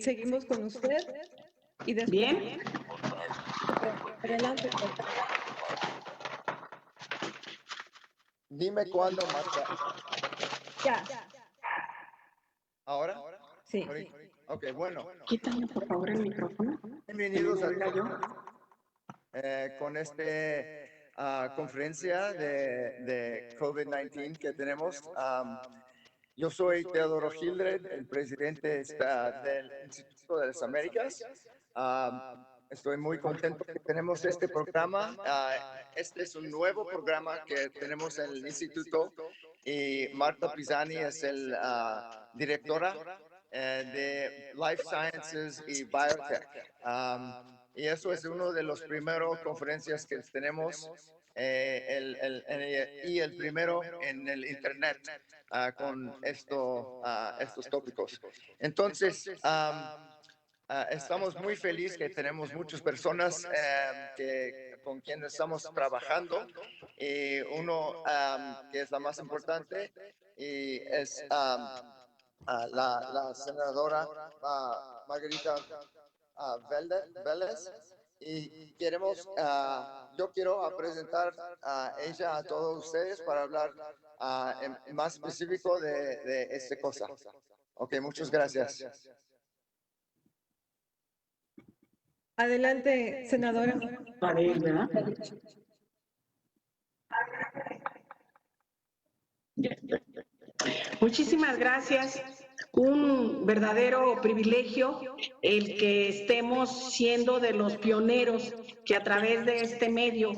seguimos con usted y después... Bien. Adelante. Dime cuándo, Marta. Ya. ¿Ahora? Sí. Ok, bueno. Quítame, por favor, el micrófono. Bienvenidos Que me oiga yo. con esta conferencia de COVID-19 que tenemos. Yo soy Teodoro Hildred, el presidente del Instituto de las Américas. Estoy muy contento que tenemos este programa. Este es un nuevo programa que tenemos en el instituto y Marta Pisani es la directora de Life Sciences y Biotech. Y eso es uno de los primeros conferencias que tenemos y el primero en el Internet con estos tópicos. Entonces, estamos muy felices que tenemos muchas personas con quienes estamos trabajando. Y uno que es la más importante y es la senadora Margarita Vélez. Y yo quiero presentar a ella a todos ustedes para hablar más específico de esta cosa. Ok, muchas gracias. Adelante, senadora. A ver, ¿verdad? Muchísimas gracias. Un verdadero privilegio el que estemos siendo de los pioneros que a través de este medio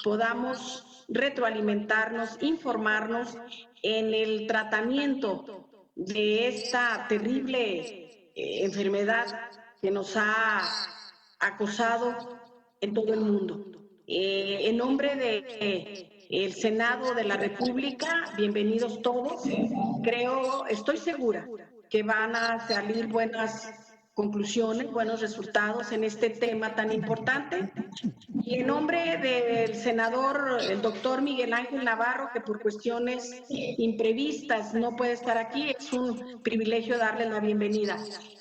podamos retroalimentarnos, informarnos en el tratamiento de esta terrible enfermedad que nos ha acosado en todo el mundo. En nombre de el Senado de la República, bienvenidos todos. Estoy segura que van a salir buenas conclusiones, buenos resultados en este tema tan importante. Y en nombre del senador, el doctor Miguel Ángel Navarro, que por cuestiones imprevistas no puede estar aquí, es un privilegio darle la bienvenida.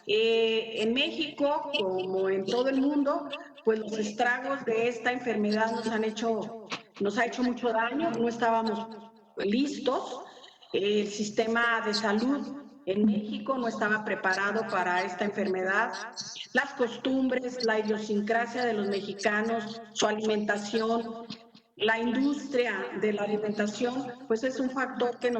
En México, como en todo el mundo, pues los estragos de esta enfermedad nos ha hecho mucho daño, no estábamos listos, el sistema de salud en México no estaba preparado para esta enfermedad. Las costumbres, la idiosincrasia de los mexicanos, su alimentación, la industria de la alimentación, pues es un factor que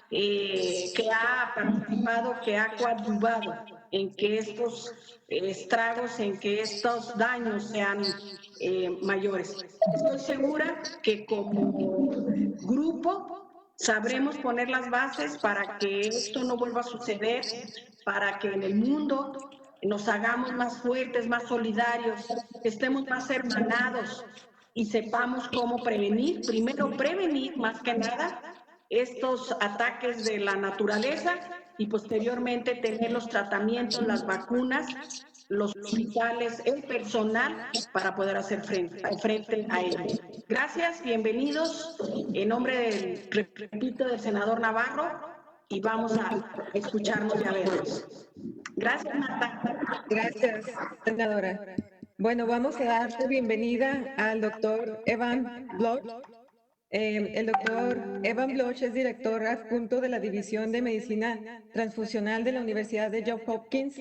que ha participado, que ha coadyuvado en que estos estragos, en que estos daños sean mayores. Estoy segura que como grupo sabremos poner las bases para que esto no vuelva a suceder, para que en el mundo nos hagamos más fuertes, más solidarios, estemos más hermanados y sepamos cómo prevenir, primero prevenir más que nada estos ataques de la naturaleza y posteriormente tener los tratamientos, las vacunas, los hospitales, el personal para poder hacer frente a ello. Gracias, bienvenidos. En nombre del, repito, del senador Navarro, y vamos a escucharnos y a vernos. Gracias, Marta. Gracias, senadora. Bueno, vamos a dar la bienvenida al doctor Evan Bloch. El doctor Evan Bloch es director adjunto de la División de Medicina Transfusional de la Universidad de Johns Hopkins,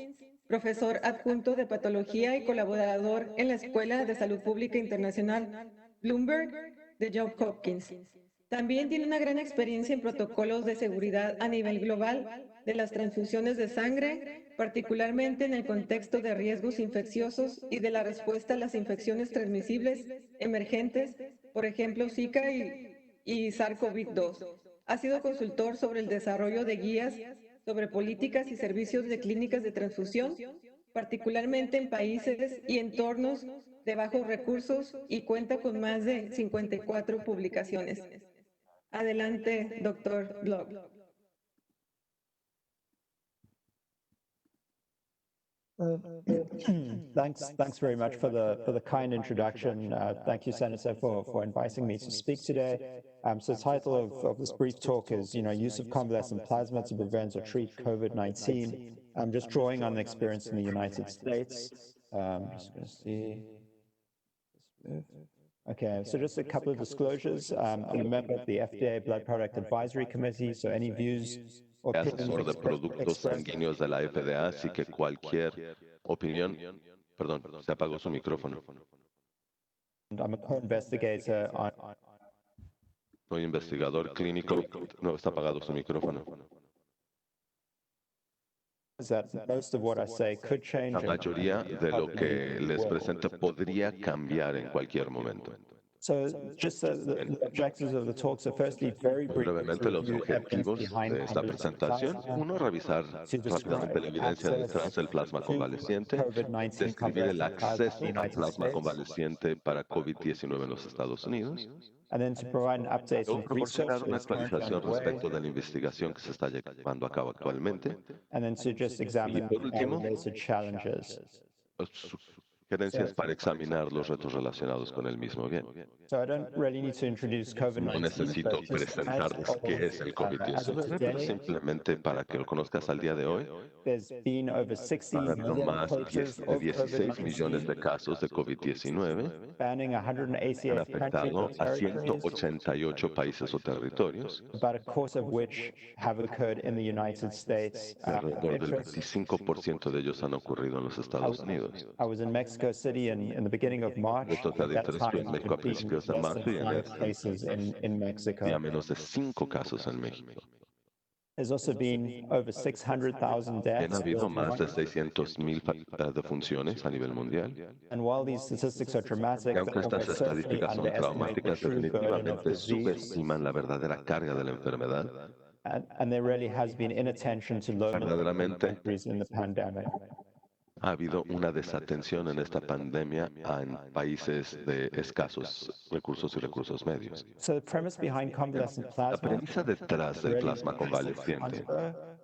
profesor adjunto de Patología y colaborador en la Escuela de Salud Pública Internacional Bloomberg de Johns Hopkins. También tiene una gran experiencia en protocolos de seguridad a nivel global de las transfusiones de sangre, particularmente en el contexto de riesgos infecciosos y de la respuesta a las infecciones transmisibles emergentes, por ejemplo, Zika y SARS-CoV-2. Ha sido consultor sobre el desarrollo de guías sobre políticas y servicios de clínicas de transfusión, particularmente en países y entornos de bajos recursos, y cuenta con más de 54 publicaciones. Adelante, doctor Bloch. Thanks very much for the kind introduction. Thank you, Senator, for inviting me to speak today. So the title of this brief talk is, use of convalescent plasma to prevent or treat COVID-19. I'm just drawing on the experience in the United States. Just going to see. Okay, so just a couple of disclosures. I'm a member of the FDA Blood Product Advisory Committee, so any views or Asesor de opinions productos expressed. sanguíneos de la FDA, así que cualquier opinión, perdón, se apagó su micrófono. I'm a co-investigator on Soy investigador clínico, no está apagado su micrófono. that most of what I say could change. La mayoría de lo que les presento podría cambiar en cualquier momento. So just the objectives of the talk. So firstly, very Muy briefly, brevemente, los review evidence objetivos behind de esta convalescent presentación. plasma, Uno, revisar to rápidamente la describe evidencia detrás access del plasma to convaleciente, COVID-19 describir el convalescent plasma in acceso the al United plasma States, convaleciente para COVID-19 en los Estados Unidos. and then to provide an update Luego, on research proporcionar that una is currently actualización underway, respecto de la investigación que se está llevando a cabo actualmente. and then to just examine por último, related challenges. Sugerencias para examinar los retos relacionados con el mismo bien. So I don't really need to introduce No COVID-19. necesito but just presentarles as qué es el as of COVID-19, pero today, simplemente para que lo conozcas al día de hoy, there's been over 60 han habido million más cases de of 16 millones COVID-19, de casos de COVID-19, spanning han 188 countries afectado or a territories, 188 países o territorios, about a quarter of which have occurred in the United States. y alrededor del 25% de ellos han ocurrido en los Estados Unidos. I was in Mexico City in the beginning of March. Esto se ha At that dicho en time, México a there'd been principios de less marzo y than en 5 cases in Mexico. había menos de 5 casos en México. There's also been over 600,000 También deaths ha habido más de worldwide. 600,000 defunciones a nivel mundial. And while these statistics are dramatic, Y aunque they estas almost certainly estadísticas son underestimate the traumáticas, true burden of definitivamente disease. subestiman la verdadera carga de la enfermedad. And there really has been inattention to low Verdaderamente countries in the pandemic. ha habido una desatención en esta pandemia en países de escasos recursos y recursos medios. So the premise behind convalescent La plasma premisa detrás del plasma convaleciente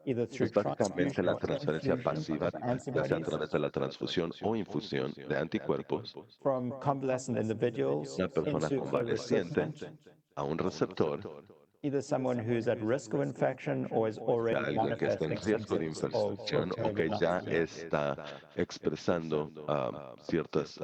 either through es básicamente la transfusion or transferencia infusion pasiva, of ya sea a antibodies través de la transfusión o infusión de anticuerpos, from convalescent individuals una persona into a convaleciente recipient, a un receptor, either someone who's at risk of infection or is already alguien que está en manifesting riesgo de symptoms of infección o que ya COVID-19. está expresando ciertas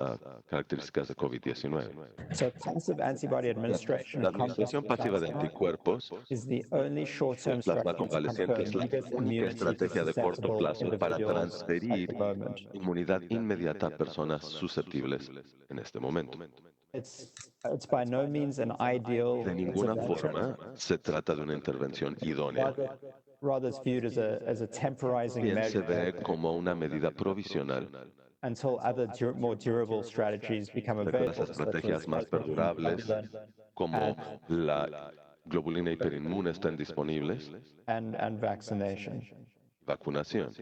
características de COVID-19. So passive antibody administration La of administración convalescent pasiva de plasma anticuerpos is the only short-term del plasma strategy to convaleciente es confer la immediate única immunity to estrategia de corto susceptible plazo para individuals at transferir the moment. inmunidad inmediata a personas susceptibles en este momento. It's by no means an ideal De ninguna intervention. forma se trata de una intervención idónea. Rather it's viewed as a temporizing Bien se measure ve como una medida provisional until other more durable strategies become de que las available, such estrategias as más perdurables como and- la globulina hiperinmune están disponibles, and vaccination. vacunación.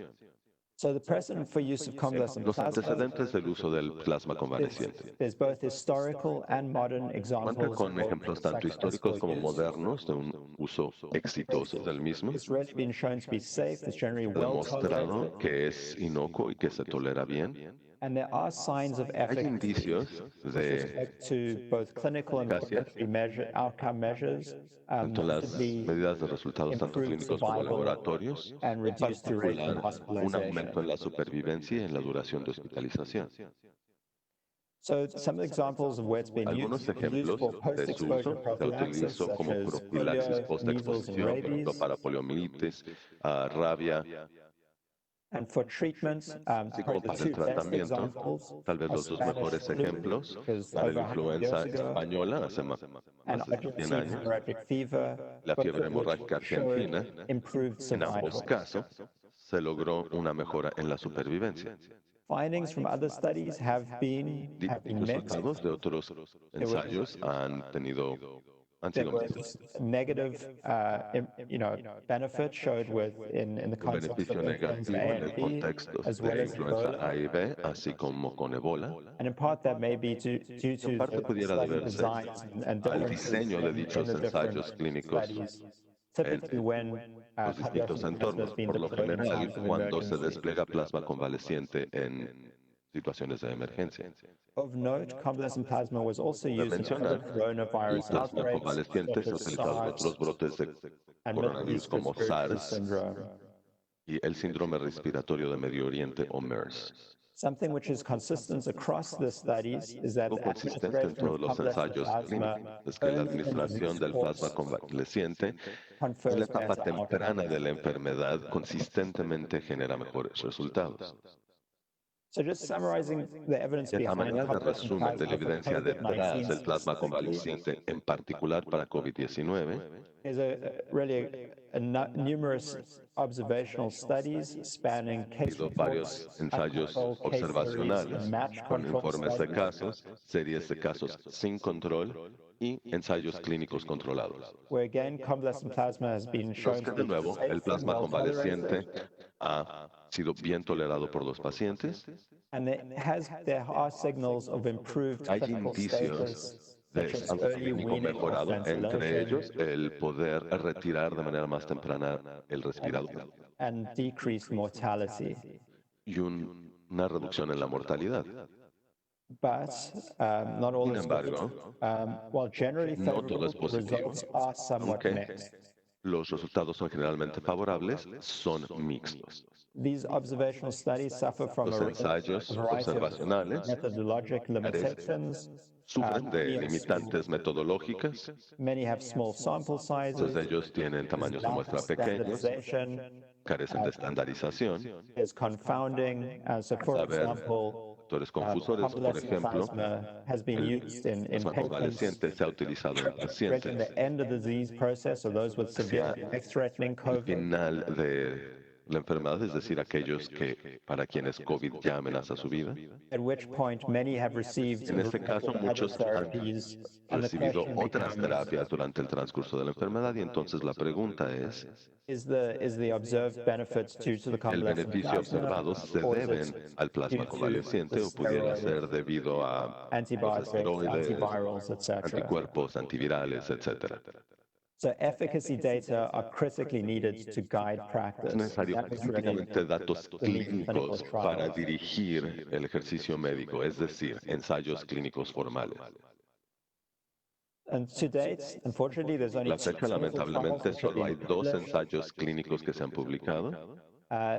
So the precedent for use of convalescent Los plasma, antecedentes del uso del plasma convaleciente. there's both historical and modern Cuenta examples con ejemplos tanto históricos como modernos de un uso exitoso del mismo. It's really been shown to be safe, it's generally Ha well demostrado tolerated, que es inocuo y que se tolera bien. and there are signs of Hay efficacy indicios with de respect to both clinical and eficacia, laboratory outcome measures, tanto las notably medidas de resultados tanto improved clínicos como survival laboratorios, and en reduced duration of particular un aumento hospitalization. en la supervivencia y en la duración de hospitalización. So some examples of where it's been Algunos used ejemplos for de su post-exposure uso se prophylaxis, utilizó such como as profilaxis polio, measles, and post-exposición, por ejemplo, rabies, para poliomielitis, rabia, and for treatment, así como the para el two best tratamiento. examples Tal vez are los dos Spanish mejores flu, ejemplos because para la over 100 influenza years ago, española hace and más de 100 Argentine años, hemorrhagic fever, la both fiebre of which hemorrágica showed argentina. improved En ambos survival. casos se logró una mejora en la supervivencia. Findings from other studies have been mixed. Resultados de otros ensayos han There sido was mixtos. negative, benefit showed in the Un context beneficio of influenza negativo A en el and B, contexto as well de as influenza Ebola. A y B, así como con Ebola. And in part that may be due to En parte the pudiera study deberse designs and al differences diseño de in dichos the different ensayos clínicos studies. en Typically when los distintos convalescent plasma entornos. has been Por lo deployed in general, times of cuando se emergency. despliega plasma convaleciente en situaciones de emergencia. Of note, convalescent plasma was also De used in mencionar, other el coronavirus plasma outbreaks, convaleciente such se ha as utilizado en SARS otros brotes de and Middle coronavirus East como respiratory SARS syndrome. y el síndrome respiratorio de Medio Oriente o MERS. Something which is consistent across the studies is that Algo the consistente en administration todos of los convalescent ensayos plasma clínicos es que la early in the administración disease del plasma course convaleciente en la confers etapa better temprana outcomes. de la enfermedad consistentemente genera mejores resultados. So just summarizing the evidence A behind manera de convalescent resumen de la plasma for evidencia detrás del COVID-19 plasma specifically, convaleciente, en particular para COVID-19, is really numerous observational studies spanning ha case habido reports, varios ensayos control case series, observacionales and match con control informes de studies. casos, series de casos sin control y ensayos clínicos controlados. Where again convalescent plasma has been Los shown que to de be nuevo safe el and plasma well convaleciente tolerated, ha sido bien tolerado por los pacientes. and there are signals of improved Hay clinical indicios status, de such as estado early clínico weaning of mejorado, entre ellos ventilation el poder retirar de manera más temprana el respirador and decreased mortality. y una reducción en la mortalidad. But not all Sin is embargo, while generally no todo favorable, es positivo. results are somewhat Aunque mixed. los resultados son generalmente favorables, son mixtos. These observational studies suffer from Los a ensayos variety of observacionales methodologic limitations. sufren de limitantes metodológicas. Many have small sample Muchos sizes, de ellos tienen tamaños de lack muestra of pequeños, standardization, carecen de estandarización. is confounding. So, for Saber example, factores confusores, por convalescent ejemplo, plasma has been el used in plasma patients convaleciente se ha utilizado en reaching pacientes the end of the disease process or those with severe hacia life-threatening el COVID, final de la enfermedad, es decir, aquellos que para quienes COVID ya amenaza su vida. at which point many have received En este caso, other muchos han therapies, and the recibido question otras becomes, terapias durante el transcurso de la enfermedad y entonces la pregunta es, is the observed benefits due to the ¿el convalescent beneficio plasma, observado se or is deben it al due plasma to convaleciente the o pudiera ser steroids, debido a los antibiotics, esteroides, antivirals, etc.? anticuerpos, antivirales, etcétera? So efficacy data are critically needed to guide Es practice. necesario That was really críticamente datos the lead clinical clínicos para trials. dirigir el ejercicio médico, es decir, ensayos clínicos formales. And to date, unfortunately, there's only La two fecha, clinical trials lamentablemente, which have solo hay been dos published. ensayos clínicos que se han publicado.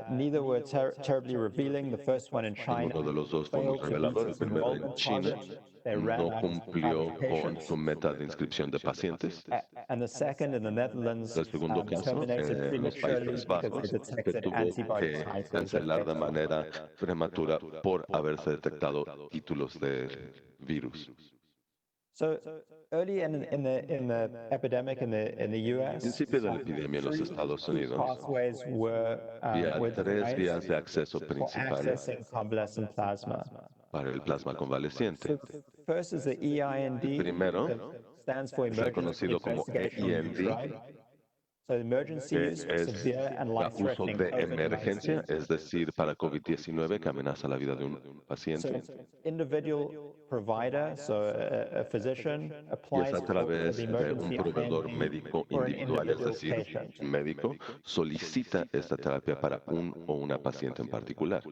Neither were terribly revealing. The first one in China Ninguno de los dos fue muy failed to meet revelador. El its primero en enrollment China target. They ran no out cumplió of con patients. su meta de inscripción de pacientes. And the second in the Netherlands El segundo caso, terminated en los prematurely Países because Bajos, they que detected tuvo antibody que titers at cancelar de baseline. manera prematura por haberse detectado títulos de virus. So early in the epidemic in the Al US, principio de la epidemia en los Estados Unidos, pathways were había tres defined vías de acceso for principales accessing convalescent plasma. para el plasma convaleciente. First is the EIND, Primero, that stands for es Emergency reconocido como Investigational Use, EIND, right? So emergency que use for es severe and para uso life-threatening de emergencia, COVID-19. es decir, para COVID-19 que amenaza la vida de un So paciente. individual provider, so a physician, Y es applies a for través the de un emergency proveedor IND médico for an individual, es individual decir, patient. un médico solicita esta terapia para un o una paciente en particular.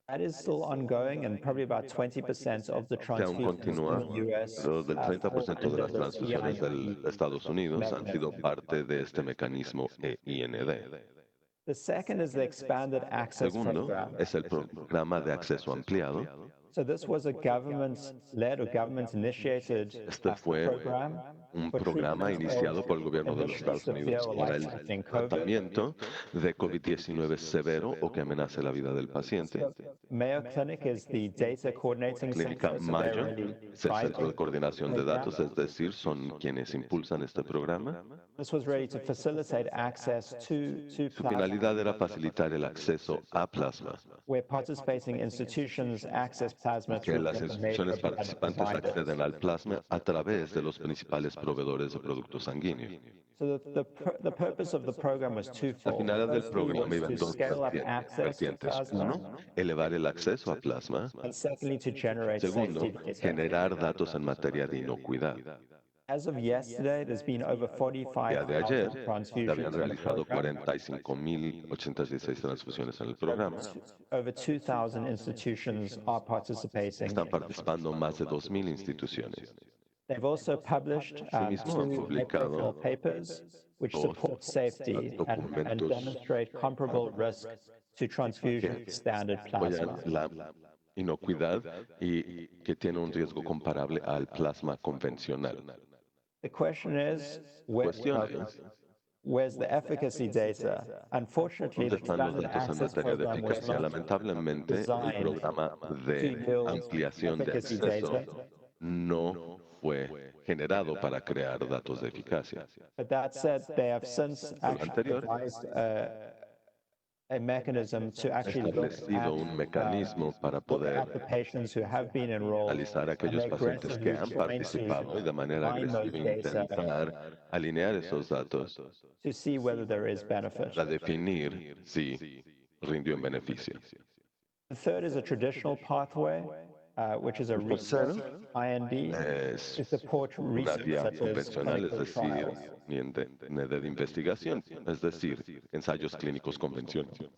That is still ongoing, and probably about 20% of the Que aún transfusions continúa, in the US alrededor del fall 30% de under las this transfusiones EIND de Estados Unidos han sido mechanism. parte de este mecanismo EIND. The second is the Expanded Access Segundo, Program. es el programa de acceso ampliado. So this was a government-led or government-initiated Este fue program un for programa treatment iniciado por el of gobierno de los initially Estados severe Unidos or para el life-threatening COVID. tratamiento de COVID-19 severo o que amenace la vida del paciente. Mayo Clinic is the data coordinating Clínica center, so they Mayo really es el centro de driving coordinación de datos, es decir, son quienes impulsan este programa. This was really to facilitate access to Su plasma, finalidad era facilitar el acceso a plasma, where participating institutions access plasma que through las major instituciones blood participantes providers. acceden al plasma a través de los principales proveedores de productos sanguíneos. So the purpose of the program was La twofold. finalidad del Firstly, programa was iba en to dos scale up access to vertientes. plasma, Uno, elevar el acceso a plasma. and secondly, to generate Segundo, safety data. generar datos en materia de inocuidad. As of yesterday, there's been over El día de ayer 45,000 se habían transfusions in the realizado program. 45.086 transfusiones en el programa. Over 2,000 institutions are participating. Están participando más de 2.000 instituciones. They've also published Asimismo, han two publicado high-profile papers which Dos support safety and documentos demonstrate comparable risk to transfusion que standard apoyan plasma. la inocuidad y que tiene un riesgo comparable al plasma convencional. The question is, Cuestión es, where's the efficacy data? Unfortunately, ¿dónde the están los expanded datos en access materia de program was eficacia? not Lamentablemente, el designed programa to de yield ampliación de efficacy acceso data. no fue generado para crear datos de eficacia. But that said, they have since Por lo actually anterior, devised a mechanism to ha actually look establecido un mecanismo para at the poder patients who have been enrolled analizar a and aquellos pacientes que aggressively han trying participado y de to manera mine those agresiva data intentar alinear esos datos to see whether there is benefit. para definir si rindió en beneficio. The third is a traditional pathway, which is a research IND to Es support una research vía such as convencional, es clinical decir, trials. de investigación, es decir, ensayos clínicos convencionales.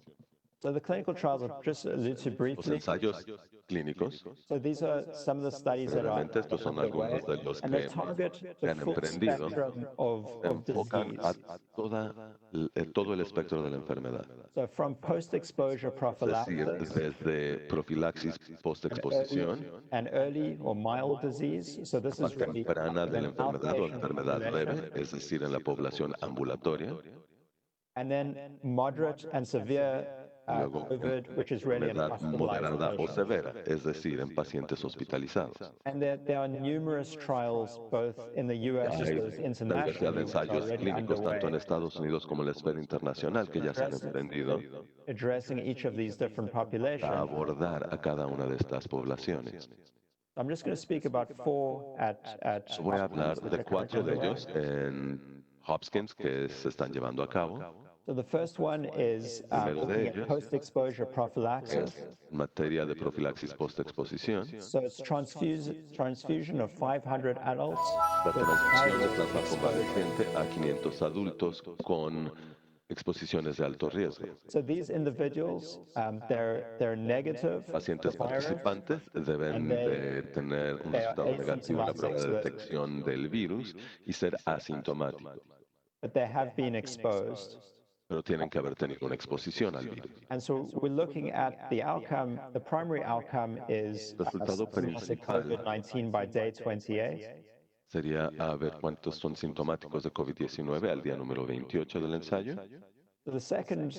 So the clinical trials I've just alluded to Los briefly. ensayos clínicos, So these are some of the studies that are brevemente, estos son underway, algunos de los and they que target se the han full emprendido, spectrum of enfocan disease. a todo el espectro de la enfermedad. So from post-exposure Es decir, prophylaxis desde profilaxis post-exposición, and early or mild disease. So this is really temprana de in la an enfermedad o outpatient enfermedad population, leve, es decir, en la población ambulatoria, and then moderate and severe luego COVID, which is really in enfermedad hospitalized moderada o patients. severa, es decir, en pacientes hospitalizados. And there are numerous trials both in the US as Hay well as una diversidad de internationally which are ensayos already clínicos tanto en underway, Estados Unidos como en la esfera internacional que ya se han emprendido addressing each of these different a populations. abordar a cada una de estas poblaciones. I'm just going to speak about four at Voy a hablar hospitals de that are 4 de underway. ellos en Hopkins que se están llevando a cabo. So the first one is Primero de looking at ellos post-exposure prophylaxis. En materia de profilaxis post-exposición, So it's transfusion of 500 adults la with transfusión de high plasma exposure. convaleciente a 500 adultos con exposiciones de alto riesgo. So these individuals, they're negative for Pacientes the virus, participantes deben de tener un they are resultado negativo en la prueba de asymptomatic, so detección del virus y ser asintomáticos, but they have been exposed. pero tienen que haber tenido una exposición al virus. And so we're looking at the outcome. The primary outcome is Resultado symptomatic principal COVID-19 by day 28. Sería a ver cuántos son sintomáticos de COVID-19 al día número 28 del ensayo. So the second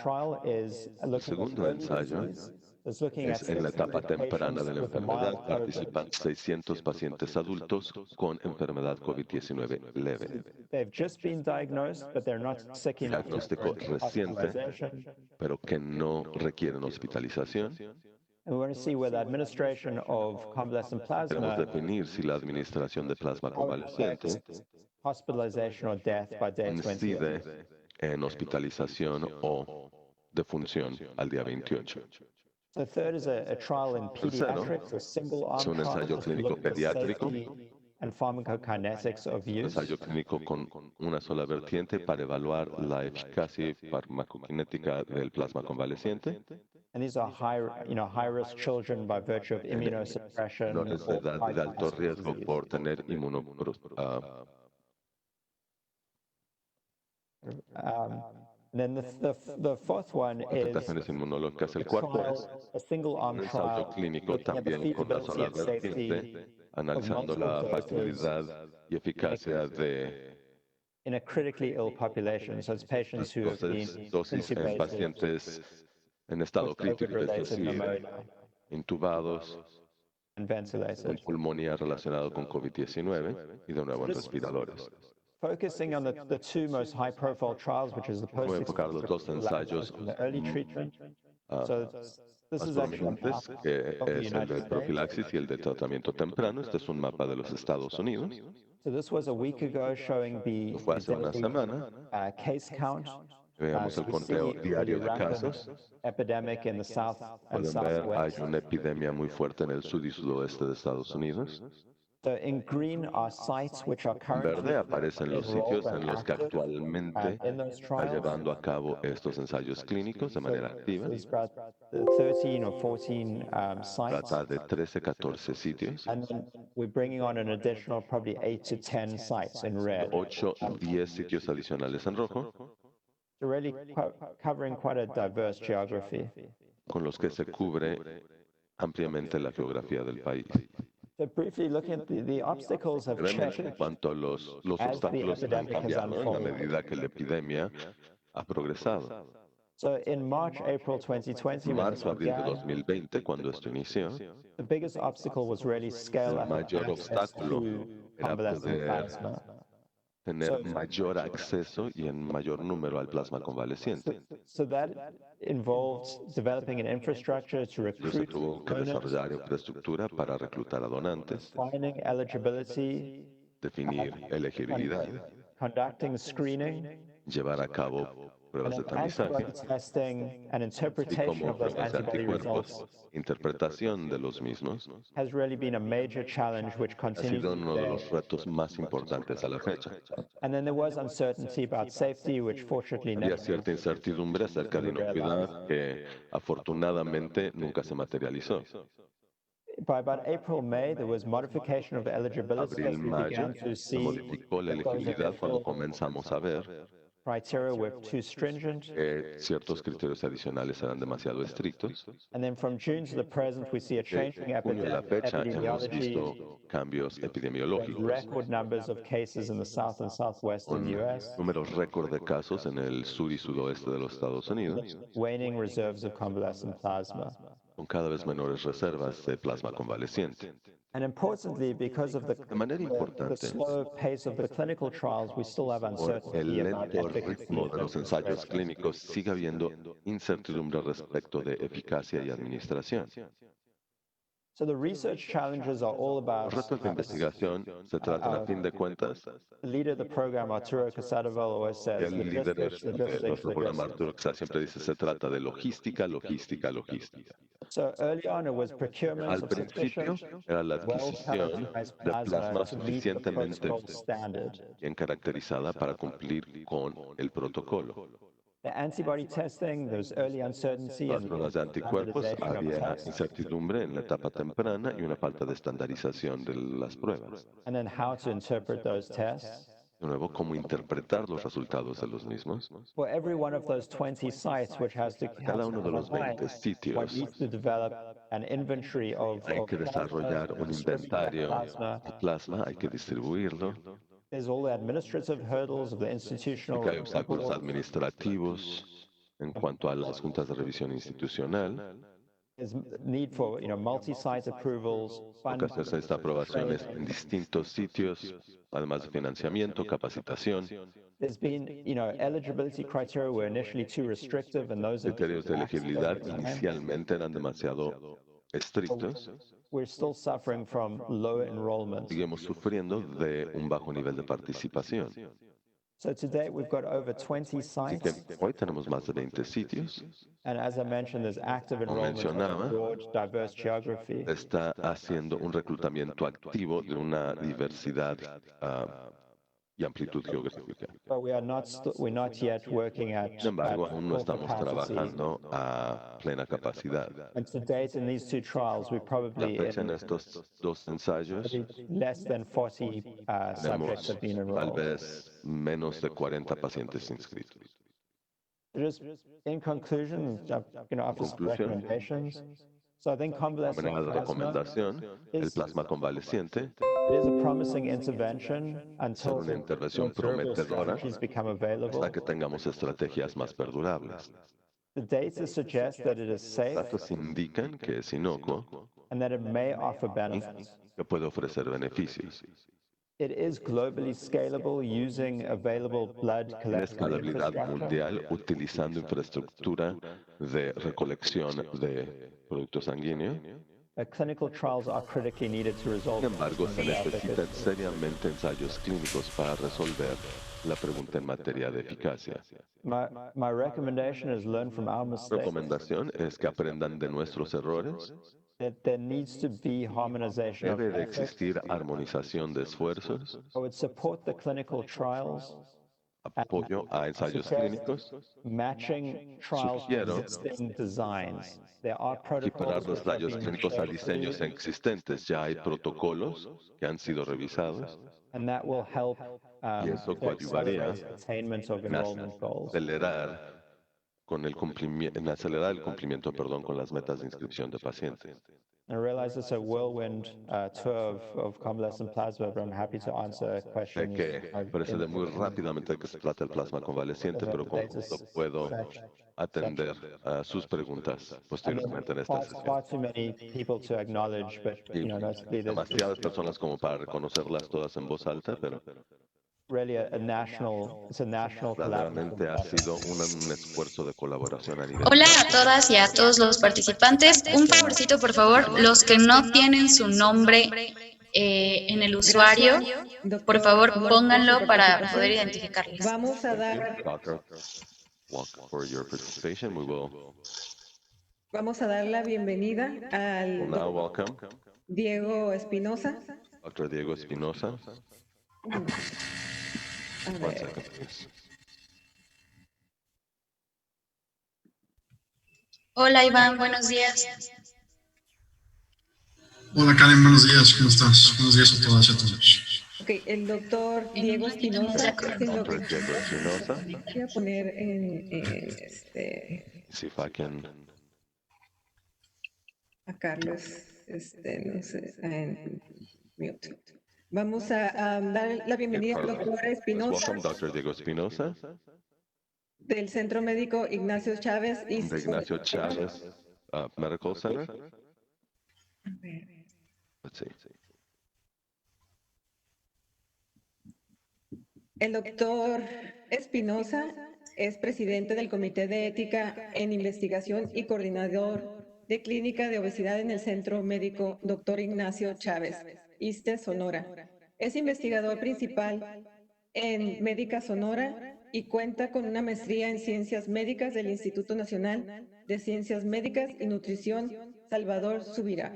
trial is looking segundo at early ensayo disease. It's looking at Es en la etapa 600 temprana de patients la with a enfermedad. mild COVID. Participan 600 pacientes adultos con enfermedad COVID-19 leve. They've just been diagnosed, but they're not sick enough for Diagnóstico reciente, hospitalization. pero que no requieren hospitalización. And we want to see whether administration of convalescent Queremos plasma definir si la administración de plasma convaleciente hospitalization or death by day 28. incide en hospitalización o defunción al día 28. The third is a trial in Tercero, pediatrics, a single-arm es un trial ensayo to clínico look at the pediátrico, safety and pharmacokinetics of un use. ensayo clínico con una sola vertiente para evaluar la eficacia farmacokinética del plasma convaleciente. And these are high-risk children by virtue of immunosuppression Menores de or edad high de alto class riesgo disease. por tener Then the fourth one is afectaciones inmunológicas. El a cuarto es trial, a single-arm un ensayo trial clínico looking at the también con una feasibility sola and safety vertiente, analizando multiple la doses factibilidad y eficacia de in a critically ill population. So it's patients who have been dosis en intubated pacientes en estado with crítico, es COVID-related decir, pneumonia intubados and con ventilated. pulmonía relacionada con COVID-19 y de nuevo en respiradores. Focusing on the two most high-profile trials, which is the Voy a enfocar los dos post-exposure ensayos and the early treatment. So this más is actually a prominentes, map que of the es el de United States. profilaxis y el de tratamiento temprano. Este es un mapa de los Estados Unidos. So this was a week ago showing the Fue hace una daily, semana. case count. Veamos el So we conteo see a diario de rapid casos. epidemic in the south and Pueden ver, hay southwest. una epidemia muy fuerte en el sur y sudoeste de Estados Unidos. So in green are sites which are En currently verde aparecen los enrolled sitios and en los que active actualmente in those está trials. llevando a cabo estos ensayos clínicos de manera activa. There's about 13 or 14 sites. Trata de 13, 14 sitios, And then we're bringing on an additional probably 8 to 10 sites in red. 8, 10 sitios adicionales en rojo, So really covering quite a diverse geography. con los que se cubre ampliamente la geografía del país. So briefly looking at the obstacles have Brevemente, en changed cuanto a los as the obstáculos han epidemic has cambiado en la unfolded. medida que la epidemia ha progresado. So in March, April 2020, when this Marzo, abril de began, 2020, cuando esto inició, the biggest obstacle was really scale el up mayor access obstáculo to era convalescent poder plasma. tener mayor acceso y en mayor número al plasma convaleciente. So that involved developing an infrastructure to Entonces se recruit tuvo que donors, desarrollar infraestructura para reclutar a donantes, finding eligibility, definir elegibilidad, conducting screening, llevar a cabo pruebas de and antibody tamizaje, testing and y interpretation como of those pruebas de antibody results anticuerpos, interpretación de los mismos, has really been a major challenge which ha continues sido to uno de be. los retos más importantes a la fecha. And then there was uncertainty about safety, which fortunately Había never cierta incertidumbre acerca de inocuidad que afortunadamente nunca se materializó. by about April, May, there was modification of eligibility Abril, as we mayo, began to se see modificó la that those elegibilidad cuando additional comenzamos a ver criteria were too stringent. que ciertos criterios adicionales eran demasiado estrictos. And then from June to the present, we see a De changing junio a la fecha hemos epidemiology, visto cambios epidemiológicos, record numbers of cases in the south and southwestern con U.S., números récord de casos en el sur y sudoeste de los Estados Unidos, waning reserves of convalescent plasma. con cada vez menores reservas de plasma convaleciente. And importantly, because of De manera the importante, slow pace of the clinical trials, we still have por uncertainty el about lento efficacy ritmo and de los ensayos administration. clínicos, sigue habiendo incertidumbre respecto de eficacia y administración. So the research challenges are all about Los retos de investigación se tratan, a fin de cuentas, the leader of the program, Arturo Casadoval, always says, el líder de logistics, nuestro programa, Arturo Xa, siempre dice, se trata de logística, logística, logística. So early on it was procurement Al of principio sufficient, era la adquisición well-characterized de plasma plasma to meet the suficientemente protocol standard. bien caracterizada para cumplir con el protocolo. The antibody testing, there was early uncertainty Las and pruebas de anticuerpos, standardization of había tests, incertidumbre en la etapa temprana y una falta de estandarización de las pruebas. and then how to interpret those tests. De nuevo, cómo interpretar los resultados de los mismos. For every one of those 20 sites which has to Cada uno de los 20 one sitios needs to develop an inventory of hay que desarrollar un inventario plasma. de plasma, hay que distribuirlo, There's all the administrative hurdles of the institutional porque hay obstáculos administrativos en cuanto a las juntas de revisión institucional. There's need for multi-site approvals, En ocasiones se necesitan aprobaciones en distintos sitios, además de financiamiento, capacitación. There's been, eligibility criteria were initially too restrictive, and those Criterios de elegibilidad inicialmente eran demasiado estrictos. we're still suffering from low enrollment. Seguimos sufriendo de un bajo nivel de participación. So today we've got over 20 Así que sites, hoy tenemos más de 20 sitios. and as I mentioned, there's active Como enrollment of mencionaba, a broad, diverse geography. Está haciendo un reclutamiento activo de una diversidad y amplitud geográfica. But we're not yet working at Sin embargo, at aún no full estamos capacity. trabajando a plena capacidad. And to date, in these two trials, we La probably fecha en estos dos ensayos less than 40 subjects tenemos have been tal enrolled. vez menos de 40 pacientes inscritos. Just in conclusion, after some Conclusión. recommendations, so I think A convalescent manera de plasma recomendación, el plasma convaleciente is a promising intervention es until una intervención durable prometedora strategies become available. hasta que tengamos estrategias más perdurables. The data suggests that it is safe Datos indican que es inocuo, and that it may offer benefits. que puede ofrecer beneficios. It is globally scalable using available blood Tiene collection escalabilidad infrastructure. mundial utilizando infraestructura de recolección de producto sanguíneo. Clinical trials are critically needed to resolve. Sin embargo, se necesitan seriamente ensayos clínicos para resolver la pregunta en materia de eficacia. My recommendation is learn from our La mistakes recomendación es que aprendan de nuestros errores that there needs to be harmonization of Debe de efforts. existir armonización de esfuerzos, I would support the clinical trials, apoyo a ensayos suggest clínicos, matching trials with Sugiero existing designs. There are equiparar protocols los which have ensayos been clínicos a shared diseños freely, existentes. Ya hay protocolos que han sido revisados and that will help y eso to coadyuvaría accelerate attainment of en enrollment goals. acelerar en acelerar el cumplimiento, perdón, con las metas de inscripción de pacientes. I realize it's a whirlwind tour of convalescent plasma, but I'm happy to answer Sé questions. que procede muy rápidamente de qué se trata el plasma convaleciente, pero con gusto puedo atender a sus preguntas I mean, posteriormente en esta sesión. far too many people to acknowledge, but Y notably there's demasiadas personas como para reconocerlas todas en voz alta, pero really a national collaborative verdaderamente ha sido un esfuerzo de colaboración a nivel Hola a nacional. todas y a todos los participantes. Un favorcito, por favor, los que no tienen su nombre en el usuario, por favor, pónganlo para poder identificarles. Vamos a Thank you, dar, Dr. Walk, for your participation. We will vamos a dar la bienvenida al now welcome Diego Espinosa. Dr. Diego Espinosa. A One ver, second, please. Hola Iván, buenos días. Hola Karen, buenos días, ¿cómo estás? Buenos días a todas y a todos. ok, el doctor Diego Espinosa es el Dr. Diego Espinosa. Voy a poner en See if I can. a Carlos, no sé, en mute. Vamos a dar la bienvenida al doctor Let's Espinosa welcome Dr. Diego Espinosa del Centro Médico Ignacio Chávez y de Ignacio Chávez Medical Center. Let's see. el doctor Espinosa es presidente del Comité de Ética en Investigación y coordinador de Clínica de Obesidad en el Centro Médico Dr. Ignacio Chávez, ISSSTE Sonora. Es investigador principal en Médica Sonora y cuenta con una maestría en Ciencias Médicas del Instituto Nacional de Ciencias Médicas y Nutrición Salvador Subirá.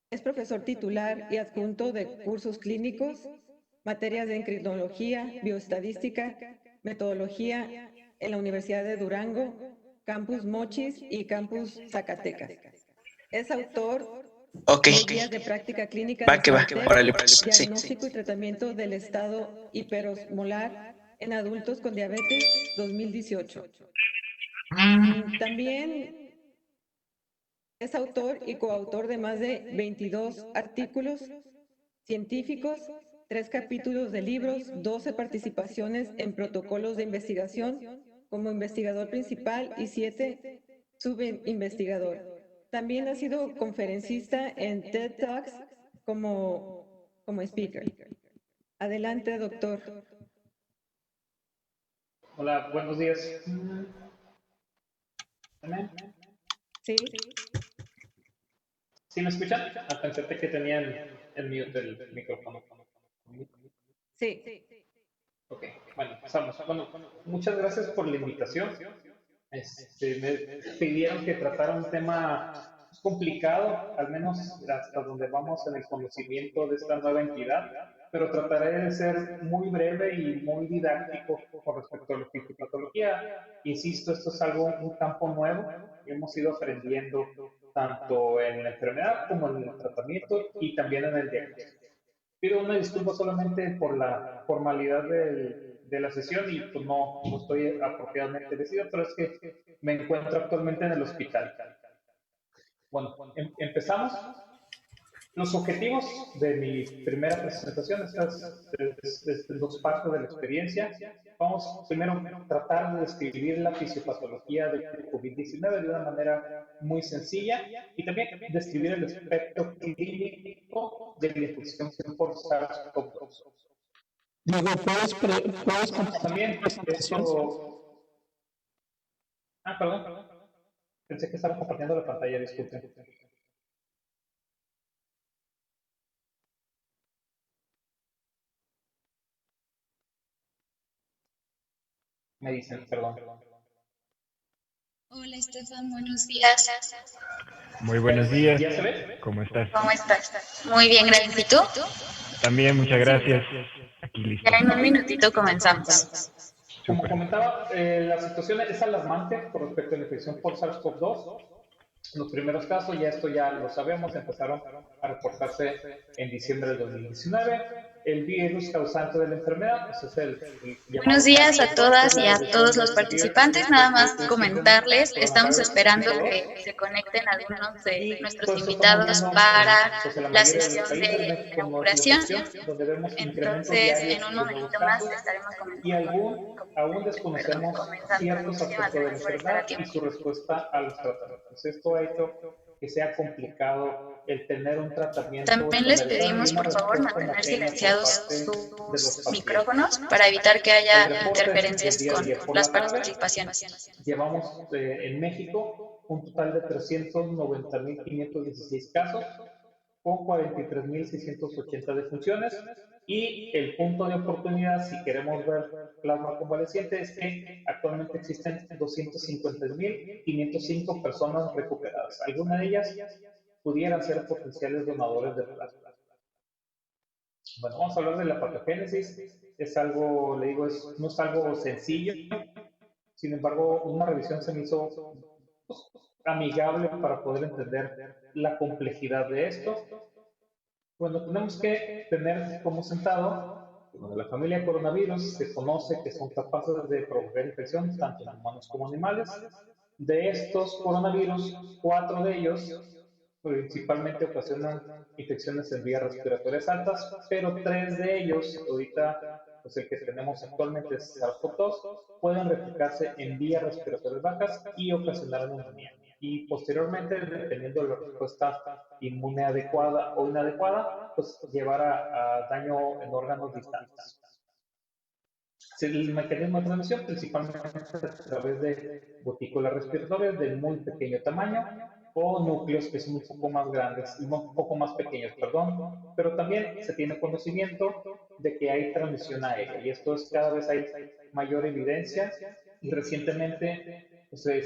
Es profesor titular y adjunto de cursos clínicos, materias de endocrinología, bioestadística, metodología en la Universidad de Durango, Campus Mochis y Campus Zacatecas. Es autor de guías de práctica clínica de diagnóstico y tratamiento del estado hiperosmolar en adultos con diabetes 2018. También es autor y coautor de más de 22 artículos científicos, 3 capítulos de libros, 12 participaciones en protocolos de investigación como investigador principal y 7 subinvestigador. También ha sido conferencista en TED Talks como speaker. Adelante, doctor. Hola, buenos días. Sí. ¿Sí me escuchan? Pensé que tenían el mute del micrófono. Sí. Ok, bueno, empezamos. Bueno, muchas gracias por la invitación. Me pidieron que tratara un tema complicado, al menos hasta donde vamos en el conocimiento de esta nueva entidad, pero trataré de ser muy breve y muy didáctico con respecto a la fisiopatología. Insisto, esto es un campo nuevo que hemos ido aprendiendo tanto en la enfermedad como en el tratamiento y también en el diagnóstico. Pido una disculpa solamente por la formalidad de la sesión y pues no estoy apropiadamente vestido, pero es que me encuentro actualmente en el hospital. Bueno, empezamos. Los objetivos de mi primera presentación, estas dos partes de la experiencia, vamos primero a tratar de describir la fisiopatología de COVID-19 de una manera muy sencilla y también describir el aspecto clínico de la infección por SARS-CoV-2. Diego, ¿puedes compartir También la presentación? esto... Perdón. Pensé que estaba compartiendo la pantalla, disculpen. Me dicen, perdón. Hola, Estefan, buenos días. Muy buenos días. ¿Ya se ve? ¿Cómo estás? ¿Cómo estás? Muy bien, gracias. ¿Y tú? También, muchas gracias. Aquí listo. Ya en un minutito comenzamos. Como Súper. comentaba, la situación es alarmante con respecto a la infección por SARS-CoV-2. Los primeros casos, ya esto ya lo sabemos, empezaron a reportarse en diciembre del 2019. El virus causante de la enfermedad, pues es el llamado Buenos días a SARS-CoV-2, todas y la a versión todos los más participantes. severe Nada más del comentarles, estamos coronavirus esperando tipo 2. que se conecten algunos de Y nuestros pues esto estamos invitados viendo para pues, en la la mayoría de los sesión países. de México no es la inauguración. excepción, donde vemos incrementos Entonces, diarios en un de nuevos momentito más casos estaremos y aún desconocemos comenzando. ciertos Muchísimas aspectos de la gracias por estar enfermedad aquí. y su respuesta a los tratamientos. Esto ha hecho que sea complicado el tener un tratamiento También les estandarizado y pedimos, una por favor, respuesta mantener homogénea por silenciados parte de los sus pacientes. micrófonos para evitar que El haya reporte del interferencias día de con ayer por las la tarde, participaciones. llevamos en México un total de 390.516 casos con 43.680 defunciones y el punto de oportunidad, si queremos ver plasma convaleciente, es que actualmente existen 250.505 personas recuperadas. Algunas de ellas pudieran ser potenciales donadores de plasma. Bueno, vamos a hablar de la patogénesis. Es algo, le digo, no es algo sencillo. Sin embargo, una revisión se me hizo amigable para poder entender la complejidad de esto. Bueno, tenemos que tener como sentado que la familia coronavirus se conoce que son capaces de provocar infección tanto en humanos como animales. De estos coronavirus, 4 de ellos principalmente ocasionan infecciones en vías respiratorias altas, pero 3 de ellos, ahorita pues el que tenemos actualmente es SARS-CoV-2, pueden replicarse en vías respiratorias bajas y ocasionar neumonía. Y posteriormente, dependiendo de la respuesta inmune adecuada o inadecuada, pues llevar a daño en órganos distantes. El mecanismo de transmisión principalmente a través de gotículas respiratorias de muy pequeño tamaño o núcleos que son un poco más grandes, un poco más pequeños, perdón, pero también se tiene conocimiento de que hay transmisión aérea y esto es cada vez hay mayor evidencia y recientemente se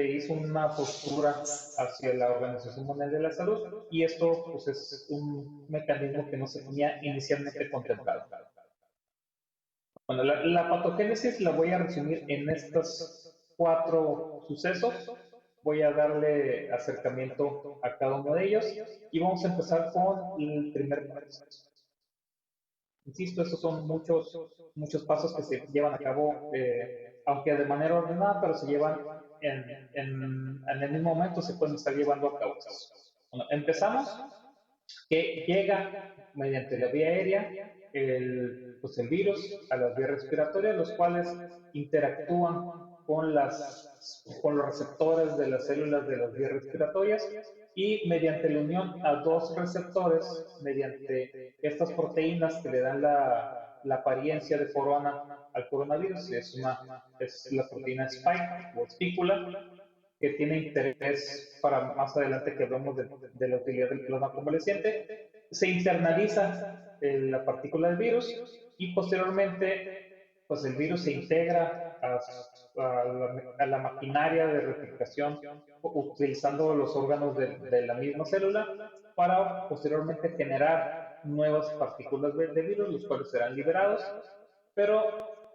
hizo una postura hacia la Organización Mundial de la Salud y esto pues, es un mecanismo que no se tenía inicialmente contemplado. Bueno, la patogénesis la voy a resumir en estos 4 sucesos. Voy a darle acercamiento a cada uno de ellos y vamos a empezar con el primer paso. Insisto, estos son muchos pasos que se llevan a cabo, aunque de manera ordenada, pero se llevan en el mismo momento, se pueden estar llevando a cabo. Bueno, empezamos, que llega mediante la vía aérea el virus a las vías respiratorias, los cuales interactúan con los receptores de las células de las vías respiratorias y mediante la unión a 2 receptores, mediante estas proteínas que le dan la apariencia de corona al coronavirus, es la proteína spike o espícula, que tiene interés para más adelante que hablamos de la utilidad del plasma convaleciente, se internaliza la partícula del virus y posteriormente pues el virus se integra a la maquinaria de replicación utilizando los órganos de la misma célula para posteriormente generar nuevas partículas de virus, los cuales serán liberados, pero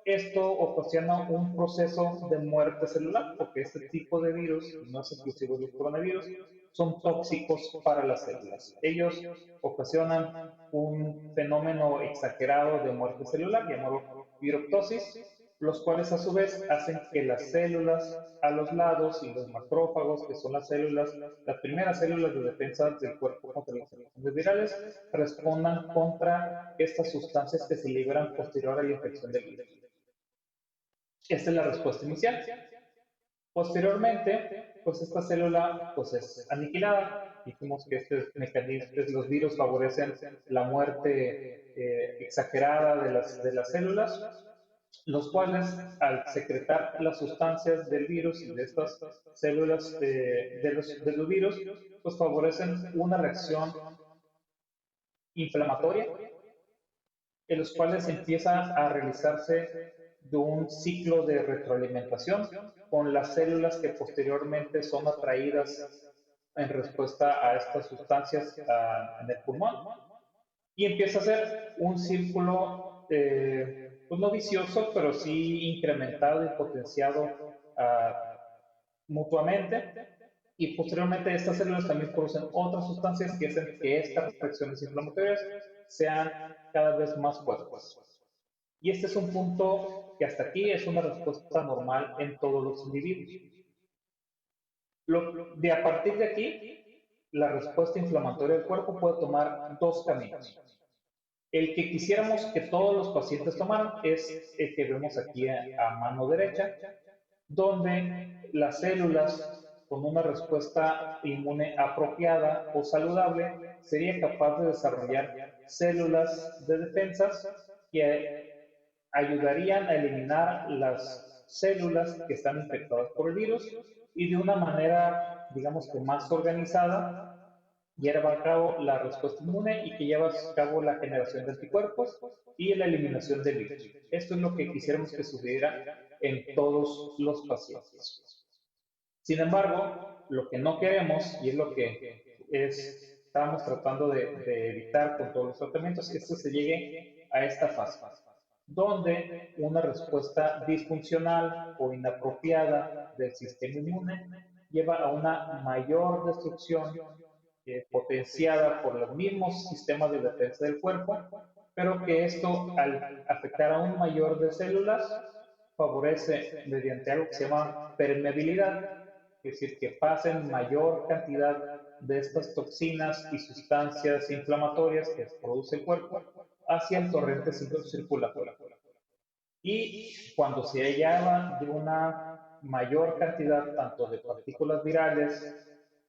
esto ocasiona un proceso de muerte celular, porque este tipo de virus, no es exclusivo de los coronavirus, son tóxicos para las células. Ellos ocasionan un fenómeno exagerado de muerte celular llamado viroptosis, los cuales a su vez hacen que las células a los lados y los macrófagos, que son las primeras células de defensa del cuerpo contra las infecciones virales, respondan contra estas sustancias que se liberan posterior a la infección del virus. Esta es la respuesta inicial. Posteriormente, pues esta célula pues es aniquilada. Dijimos que este mecanismo, los virus favorecen la muerte exagerada de las células, los cuales al secretar las sustancias del virus y de estas células de los virus, pues favorecen una reacción inflamatoria, en los cuales empieza a realizarse de un ciclo de retroalimentación con las células que posteriormente son atraídas en respuesta a estas sustancias en el pulmón, y empieza a ser un círculo, pues no vicioso, pero sí incrementado y potenciado mutuamente, y posteriormente estas células también producen otras sustancias que hacen que estas reacciones inflamatorias sean cada vez más fuertes. Y este es un punto que hasta aquí es una respuesta normal en todos los individuos. De a partir de aquí, la respuesta inflamatoria del cuerpo puede tomar dos caminos. El que quisiéramos que todos los pacientes tomaran es el que vemos aquí a mano derecha, donde las células con una respuesta inmune apropiada o saludable sería capaz de desarrollar células de defensas que ayudarían a eliminar las células que están infectadas por el virus y de una manera, digamos que más organizada, lleva a cabo la respuesta inmune y que lleva a cabo la generación de anticuerpos y la eliminación del virus. Esto es lo que quisiéramos que sucediera en todos los pacientes. Sin embargo, lo que no queremos, y es lo que estamos tratando de evitar con todos los tratamientos, es que se llegue a esta fase, donde una respuesta disfuncional o inapropiada del sistema inmune lleva a una mayor destrucción potenciada por los mismos sistemas de defensa del cuerpo, pero que esto, al afectar a un mayor de células, favorece mediante algo que se llama permeabilidad, es decir, que pasen mayor cantidad de estas toxinas y sustancias inflamatorias que produce el cuerpo hacia el torrente circulatorio. Y cuando se hallaba de una mayor cantidad tanto de partículas virales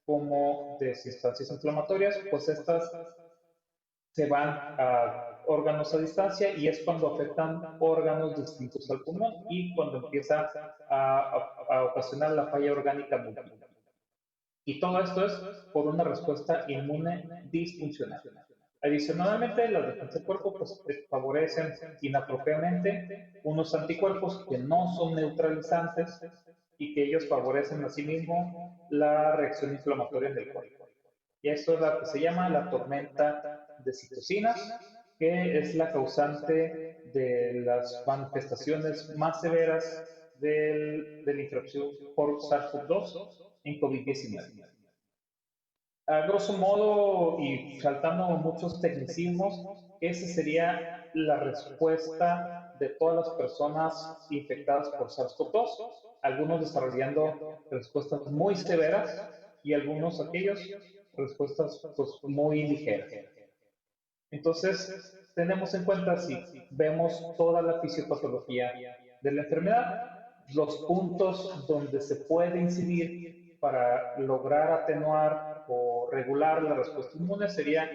como de sustancias inflamatorias, pues estas se van a órganos a distancia y es cuando afectan órganos distintos al pulmón y cuando empieza a ocasionar la falla orgánica múltiple. Y todo esto es por una respuesta inmune disfuncional. Adicionalmente, las defensas del cuerpo pues, favorecen inapropiadamente unos anticuerpos que no son neutralizantes y que ellos favorecen asimismo la reacción inflamatoria del cuerpo. Y esto es lo que se llama la tormenta de citocinas, que es la causante de las manifestaciones más severas de la infección por SARS-CoV-2 en COVID-19. A grosso modo, y saltando muchos tecnicismos, esa sería la respuesta de todas las personas infectadas por SARS-CoV-2, algunos desarrollando respuestas muy severas y algunos aquellos respuestas pues, muy ligeras. Entonces, tenemos en cuenta, si vemos toda la fisiopatología de la enfermedad, los puntos donde se puede incidir para lograr atenuar o regular la respuesta inmune sería,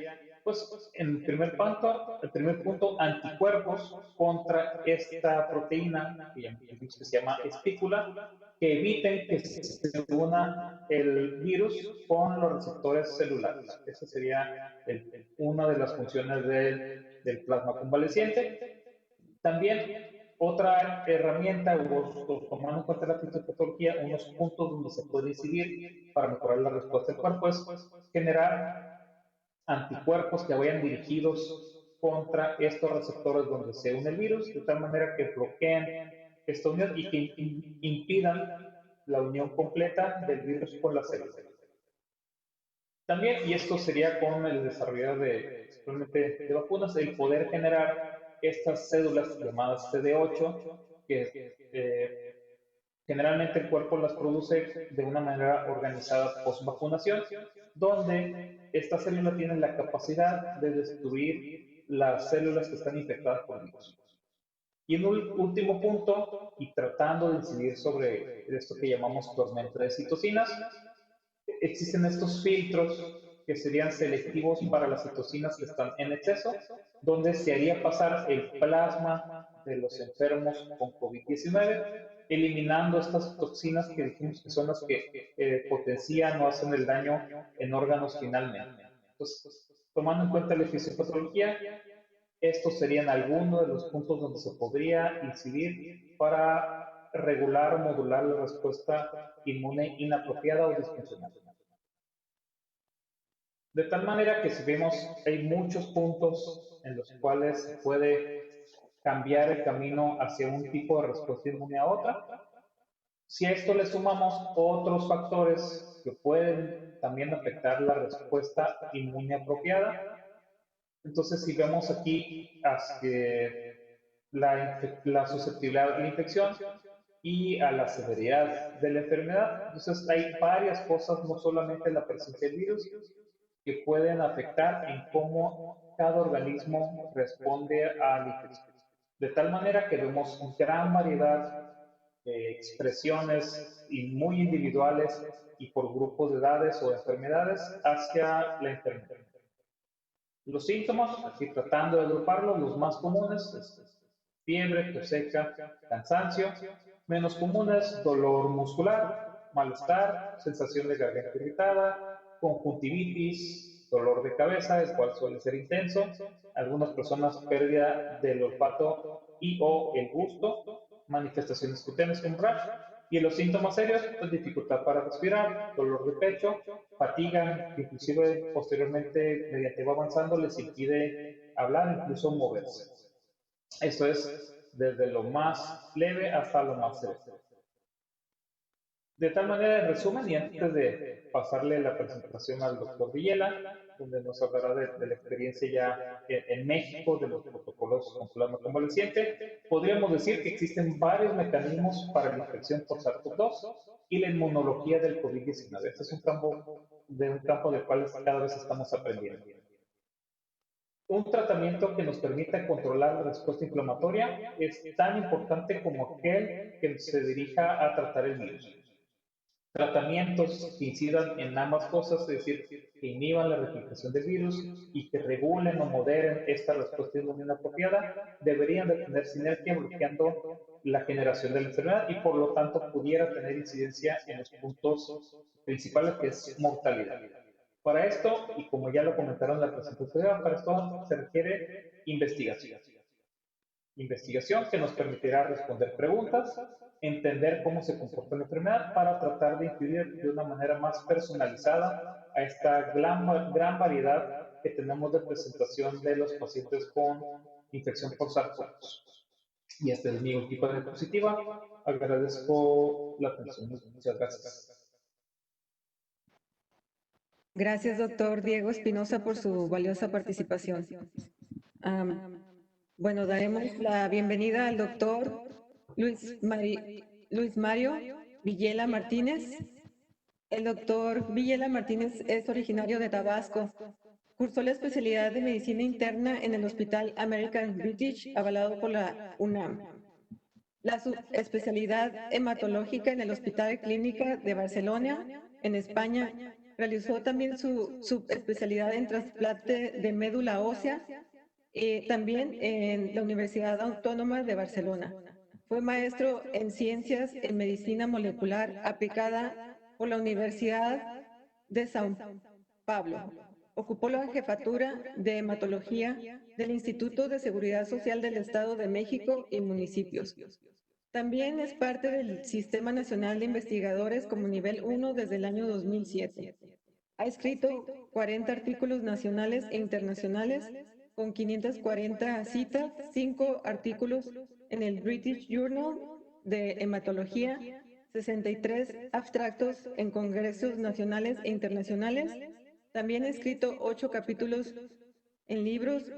pues, en el primer punto, anticuerpos contra esta proteína que se llama espícula, que eviten que se una el virus con los receptores celulares. Esa sería una de las funciones del plasma convaleciente. También otra herramienta, tomando en cuenta la fisiopatología, unos puntos donde se puede incidir para mejorar la respuesta del cuerpo es generar anticuerpos que vayan dirigidos contra estos receptores donde se une el virus, de tal manera que bloqueen esta unión y que impidan la unión completa del virus con la célula. También, y esto sería con el desarrollo de vacunas, el poder generar estas células llamadas CD8, que generalmente el cuerpo las produce de una manera organizada post-vacunación, donde esta célula tiene la capacidad de destruir las células que están infectadas por el virus. Y en un último punto, y tratando de incidir sobre esto que llamamos tormenta de citocinas, existen estos filtros que serían selectivos para las citocinas que están en exceso, donde se haría pasar el plasma de los enfermos con COVID-19, eliminando estas toxinas que dijimos que son las que potencian o hacen el daño en órganos finalmente. Entonces, tomando en cuenta la fisiopatología, Estos serían algunos de los puntos donde se podría incidir para regular o modular la respuesta inmune inapropiada o disfuncional. De tal manera que si vemos, hay muchos puntos en los cuales se puede cambiar el camino hacia un tipo de respuesta inmune a otra. Si a esto le sumamos otros factores que pueden también afectar la respuesta inmune apropiada, entonces si vemos aquí hacia la susceptibilidad a la infección y a la severidad de la enfermedad, entonces hay varias cosas, no solamente la presencia del virus, que pueden afectar en cómo cada organismo responde a la infección. De tal manera que vemos gran variedad de expresiones y muy individuales y por grupos de edades o enfermedades hacia la enfermedad. Los síntomas, aquí tratando de agruparlos, los más comunes es fiebre, tos seca, cansancio. Menos comunes, dolor muscular, malestar, sensación de garganta irritada, conjuntivitis, dolor de cabeza, el cual suele ser intenso. Algunas personas pérdida del olfato y o el gusto, manifestaciones cutáneas como rash. Y en los síntomas serios, pues dificultad para respirar, dolor de pecho, fatiga, que inclusive posteriormente, mediante va avanzando, les impide hablar, incluso moverse. Esto es desde lo más leve hasta lo más severo. De tal manera, en resumen, y antes de pasarle la presentación al doctor Villela, donde nos hablará de la experiencia ya en México, de los protocolos con plasma convaleciente, podríamos decir que existen varios mecanismos para la infección por SARS-CoV-2 y la inmunología del COVID-19. Este es un campo del cual cada vez estamos aprendiendo. Un tratamiento que nos permita controlar la respuesta inflamatoria es tan importante como aquel que se dirija a tratar el virus. Tratamientos que incidan en ambas cosas, es decir, que inhiban la replicación del virus y que regulen o moderen esta respuesta inmune inapropiada, deberían de tener sinergia bloqueando la generación de la enfermedad y por lo tanto pudiera tener incidencia en los puntos principales, que es mortalidad. Para esto, y como ya lo comentaron en la presentación, para esto se requiere investigación. Investigación que nos permitirá responder preguntas, entender cómo se comporta la enfermedad para tratar de incidir de una manera más personalizada a esta gran variedad que tenemos de presentación de los pacientes con infección por SARS-CoV-2. Y este es mi última diapositiva. Agradezco la atención. Muchas gracias. Gracias, doctor Diego Espinosa, por su valiosa participación. Bueno, daremos la bienvenida al doctor Luis Mario Villela Martínez. El doctor Villela Martínez es originario de Tabasco. Cursó la especialidad de medicina interna en el Hospital American British, avalado por la UNAM. La subespecialidad hematológica en el Hospital Clínica de Barcelona, en España. Realizó también su subespecialidad en trasplante de médula ósea, también en la Universidad Autónoma de Barcelona. Fue maestro en ciencias en medicina molecular aplicada por la Universidad de São Paulo. Ocupó la jefatura de hematología del Instituto de Seguridad Social del Estado de México y municipios. También es parte del Sistema Nacional de Investigadores como nivel 1 desde el año 2007. Ha escrito 40 artículos nacionales e internacionales con 540 citas, 5 artículos en el British Journal de Hematología, 63 abstractos en congresos nacionales e internacionales. También ha escrito 8 capítulos en libros,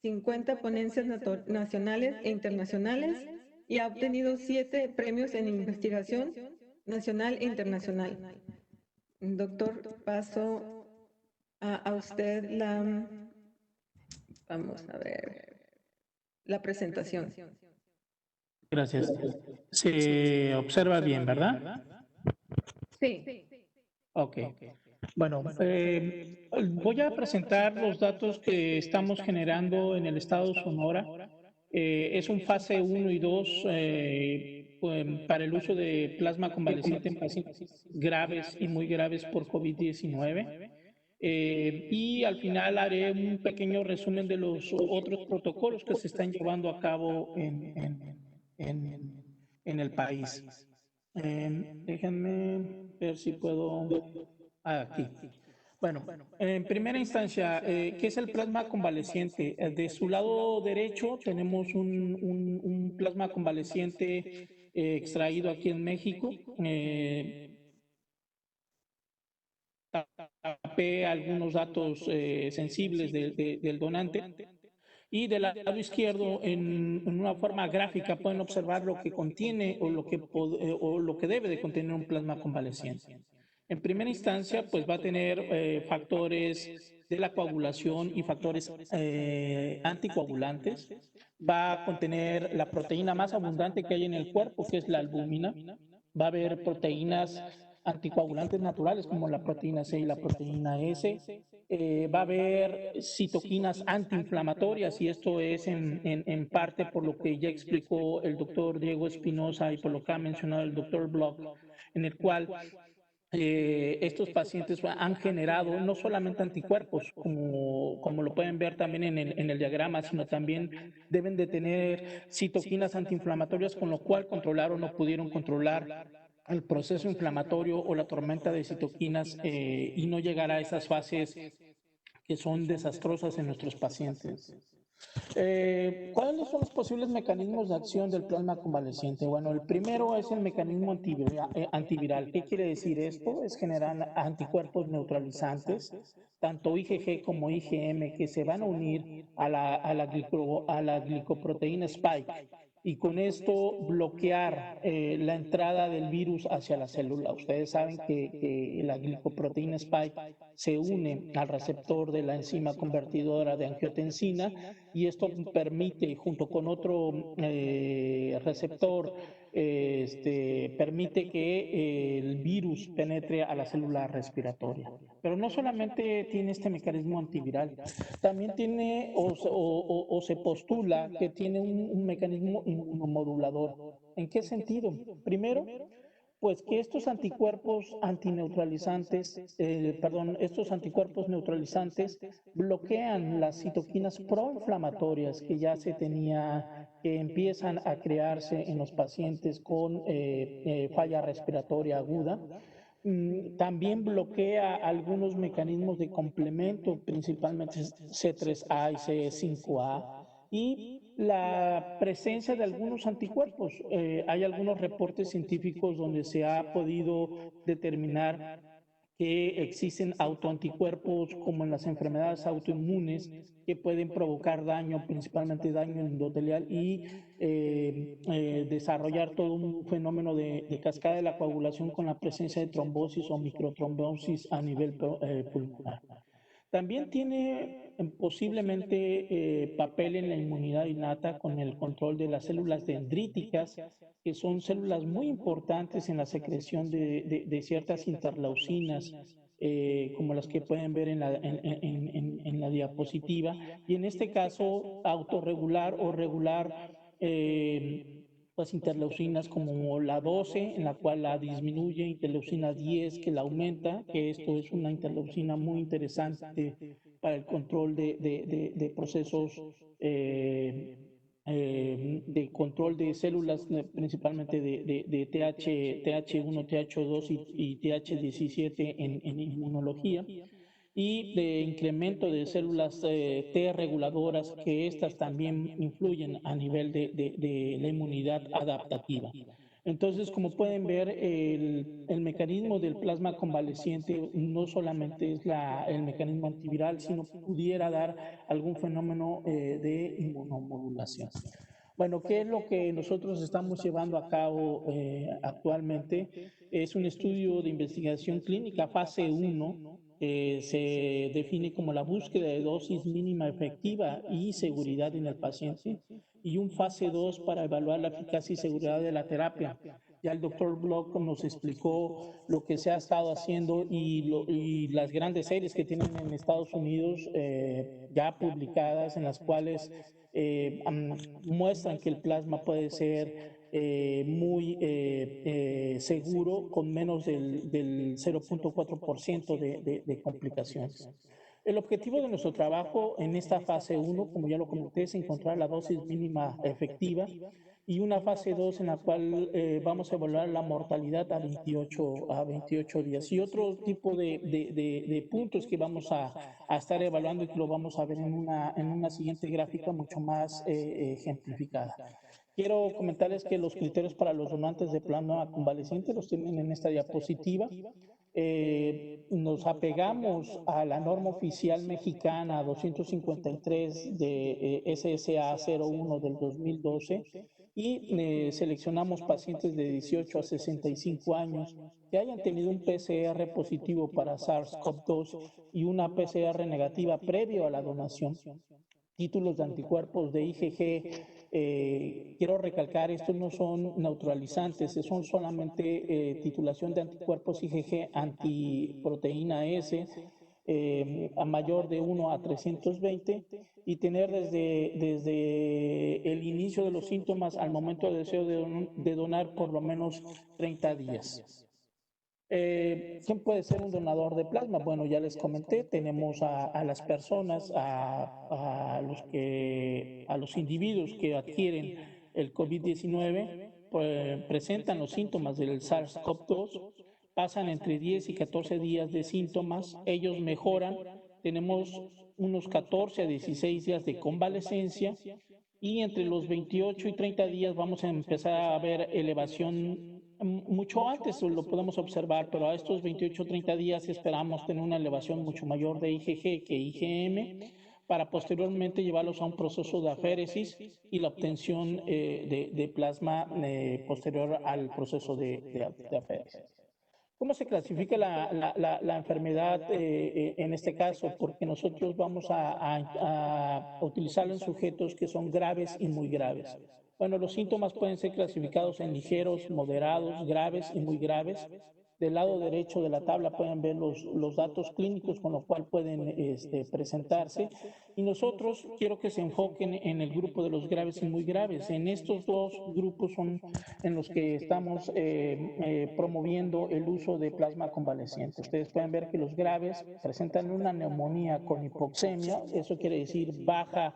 50 ponencias nacionales e internacionales, y ha obtenido 7 premios en investigación nacional e internacional. Doctor, paso a usted vamos a ver la presentación. Gracias. Se observa bien, ¿verdad? Sí. Ok. Bueno, voy a presentar los datos que estamos generando en el estado Sonora. Es un fase 1 y 2 para el uso de plasma convaleciente en pacientes graves y muy graves por COVID-19. Y al final haré un pequeño resumen de los otros protocolos que se están llevando a cabo en el país. Déjenme ver si puedo... aquí. Bueno, en primera instancia, ¿qué es el plasma convaleciente? De su lado derecho tenemos un plasma convaleciente extraído aquí en México. Tapé algunos datos sensibles del donante. Y del lado izquierdo, en una forma gráfica, pueden observar lo que contiene o lo que debe de contener un plasma convaleciente. En primera instancia, pues va a tener factores de la coagulación y factores anticoagulantes. Va a contener la proteína más abundante que hay en el cuerpo, que es la albúmina. Va a haber proteínas anticoagulantes naturales como la proteína C y la proteína S. Va a haber citoquinas antiinflamatorias y esto es en parte por lo que ya explicó el doctor Diego Espinosa y por lo que ha mencionado el doctor Bloch, en el cual estos pacientes han generado no solamente anticuerpos, como lo pueden ver también en el diagrama, sino también deben de tener citoquinas antiinflamatorias, con lo cual controlaron o pudieron controlar el proceso inflamatorio o la tormenta de citoquinas y no llegar a esas fases que son desastrosas en nuestros pacientes. ¿Cuáles son los posibles mecanismos de acción del plasma convaleciente? Bueno, el primero es el mecanismo antiviral. ¿Qué quiere decir esto? Es generar anticuerpos neutralizantes, tanto IgG como IgM, que se van a unir a la glicoproteína spike y con esto bloquear la entrada del virus hacia la célula. Ustedes saben que la glicoproteína spike se une al receptor de la enzima convertidora de angiotensina y esto permite, junto con otro receptor, permite que el virus penetre a la célula respiratoria. Pero no solamente tiene este mecanismo antiviral, también tiene o se postula que tiene un mecanismo inmunomodulador. ¿En qué sentido? Primero, pues que estos anticuerpos estos anticuerpos neutralizantes bloquean las citoquinas proinflamatorias que empiezan a crearse en los pacientes con falla respiratoria aguda. También bloquea algunos mecanismos de complemento, principalmente C3A y C5A, y la presencia de algunos anticuerpos. Hay algunos reportes científicos donde se ha podido determinar que existen autoanticuerpos como en las enfermedades autoinmunes que pueden provocar daño, principalmente daño endotelial y desarrollar todo un fenómeno de cascada de la coagulación con la presencia de trombosis o microtrombosis a nivel pulmonar. También tiene posiblemente papel en la inmunidad innata con el control de las células dendríticas, que son células muy importantes en la secreción de ciertas interleucinas, como las que pueden ver en la diapositiva. Y en este caso, autorregular o regular pues interleucinas como la 12, en la cual la disminuye, interleucina 10, que la aumenta, que esto es una interleucina muy interesante para el control de procesos de control de células, principalmente de TH1, TH2 y TH17 en inmunología, y de incremento de células T reguladoras, que estas también influyen a nivel de la inmunidad adaptativa. Entonces, como pueden ver, el mecanismo del plasma convaleciente no solamente es el mecanismo antiviral, sino pudiera dar algún fenómeno de inmunomodulación. Bueno, ¿qué es lo que nosotros estamos llevando a cabo actualmente? Es un estudio de investigación clínica fase 1, se define como la búsqueda de dosis mínima efectiva y seguridad en el paciente, y un fase 2 para evaluar la eficacia y seguridad de la terapia. Ya el doctor Bloch nos explicó lo que se ha estado haciendo y las grandes series que tienen en Estados Unidos ya publicadas, en las cuales muestran que el plasma puede ser muy seguro, con menos del 0.4% de complicaciones. El objetivo de nuestro trabajo en esta fase 1, como ya lo comenté, es encontrar la dosis mínima efectiva, y una fase 2 en la cual vamos a evaluar la mortalidad a 28 días. Y otro tipo de puntos que vamos a estar evaluando y que lo vamos a ver en una siguiente gráfica mucho más ejemplificada. Quiero comentarles que los criterios para los donantes de plasma convaleciente los tienen en esta diapositiva. Nos apegamos a la norma oficial mexicana 253 de SSA 01 del 2012 y seleccionamos pacientes de 18 a 65 años que hayan tenido un PCR positivo para SARS-CoV-2 y una PCR negativa previo a la donación. Títulos de anticuerpos de IgG, quiero recalcar, estos no son neutralizantes, son solamente titulación de anticuerpos IgG antiproteína S, a mayor de 1 a 320, y tener desde el inicio de los síntomas al momento del deseo de donar por lo menos 30 días. ¿Quién puede ser un donador de plasma? Bueno, ya les comenté, tenemos a las personas, a los individuos que adquieren el COVID-19, pues, presentan los síntomas del SARS-CoV-2, pasan entre 10 y 14 días de síntomas, ellos mejoran, tenemos unos 14 a 16 días de convalecencia, y entre los 28 y 30 días vamos a empezar a ver elevación. Mucho antes lo podemos observar, pero a estos 28 o 30 días esperamos tener una elevación mucho mayor de IgG que IgM, para posteriormente llevarlos a un proceso de aféresis y la obtención de plasma posterior al proceso de aféresis. ¿Cómo se clasifica la enfermedad en este caso? Porque nosotros vamos a utilizarlo en sujetos que son graves y muy graves. Bueno, los síntomas pueden ser clasificados en ligeros, moderados, graves y muy graves. Del lado derecho de la tabla pueden ver los datos clínicos con los cuales pueden presentarse. Y nosotros quiero que se enfoquen en el grupo de los graves y muy graves. En estos dos grupos son en los que estamos promoviendo el uso de plasma convaleciente. Ustedes pueden ver que los graves presentan una neumonía con hipoxemia, eso quiere decir baja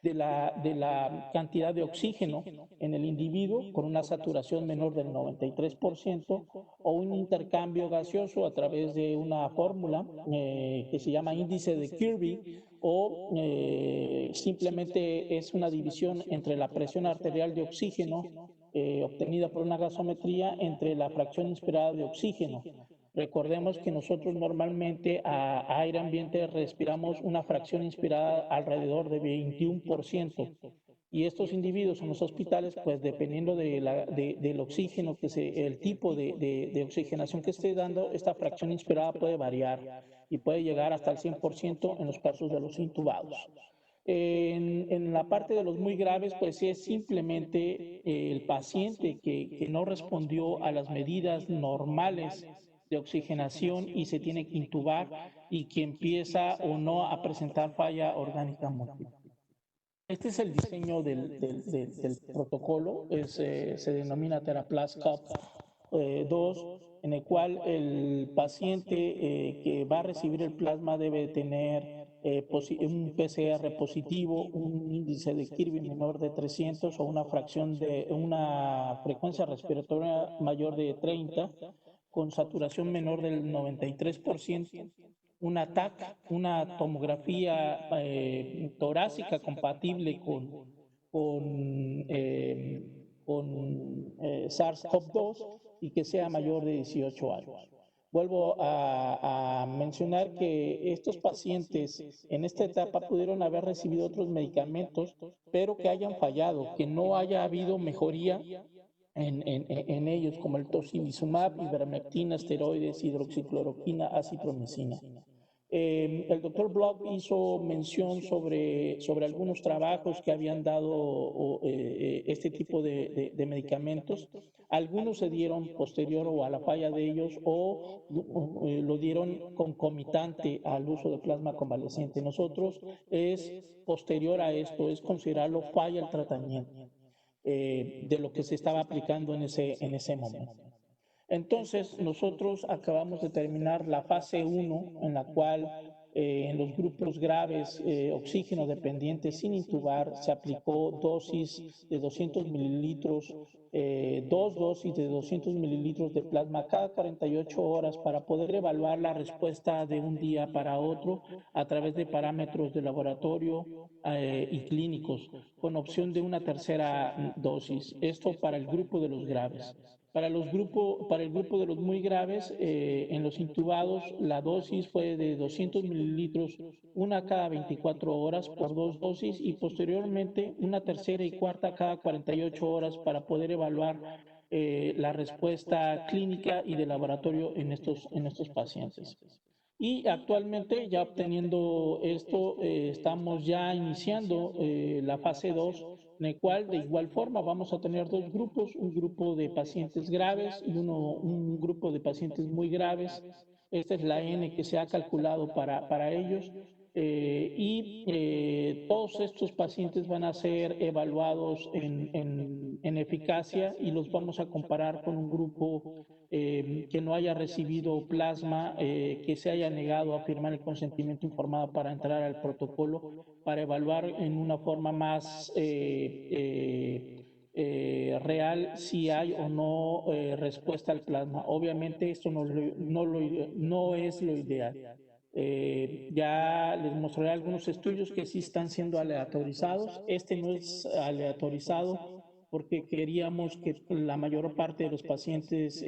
de la cantidad de oxígeno en el individuo, con una saturación menor del 93%, o un intercambio gaseoso a través de una fórmula que se llama índice de Kirby, o simplemente es una división entre la presión arterial de oxígeno obtenida por una gasometría entre la fracción inspirada de oxígeno. Recordemos que nosotros normalmente a aire ambiente respiramos una fracción inspirada alrededor de 21%. Y estos individuos en los hospitales, pues dependiendo del oxígeno, el tipo de oxigenación que esté dando, esta fracción inspirada puede variar y puede llegar hasta el 100% en los casos de los intubados. En la parte de los muy graves, pues es simplemente el paciente que no respondió a las medidas normales de oxigenación y se tiene que intubar, y que empieza o no a presentar falla orgánica múltiple. Este es el diseño del protocolo, se denomina TheraPlas-CoV 2, en el cual el paciente que va a recibir el plasma debe tener un PCR positivo, un índice de Kirby menor de 300 o una frecuencia respiratoria mayor de 30, con saturación menor del 93%, una TAC, una tomografía torácica compatible con SARS-CoV-2 y que sea mayor de 18 años. Vuelvo a mencionar que estos pacientes en esta etapa pudieron haber recibido otros medicamentos, pero que hayan fallado, que no haya habido mejoría en ellos, como el tocilizumab, ivermectina, esteroides, hidroxicloroquina, acitromicina. El doctor Block hizo mención sobre algunos trabajos que habían dado este tipo de medicamentos. Algunos se dieron posterior o a la falla de ellos, o lo dieron concomitante al uso de plasma convaleciente. Nosotros es posterior a esto, es considerarlo falla el tratamiento. de lo que se estaba aplicando en ese momento. Entonces, nosotros acabamos de terminar la fase 1, en la cual en los grupos graves, oxígeno dependiente sin intubar, se aplicó dosis de 200 mililitros, dos dosis de 200 mililitros de plasma cada 48 horas para poder evaluar la respuesta de un día para otro a través de parámetros de laboratorio y clínicos, con opción de una tercera dosis. Esto para el grupo de los graves. Para el grupo de los muy graves, en los intubados, la dosis fue de 200 mililitros, una cada 24 horas por dos dosis y posteriormente una tercera y cuarta cada 48 horas para poder evaluar la respuesta clínica y de laboratorio en estos pacientes. Y actualmente, ya obteniendo esto, estamos ya iniciando la fase 2, en el cual de igual forma vamos a tener dos grupos, un grupo de pacientes graves y un grupo de pacientes muy graves. Esta es la N que se ha calculado para ellos. Todos estos pacientes van a ser evaluados en eficacia y los vamos a comparar con un grupo que no haya recibido plasma, que se haya negado a firmar el consentimiento informado para entrar al protocolo, para evaluar en una forma más real si hay o no respuesta al plasma. Obviamente esto no es lo ideal. Ya les mostraré algunos estudios que sí están siendo aleatorizados. Este no es aleatorizado porque queríamos que la mayor parte de los pacientes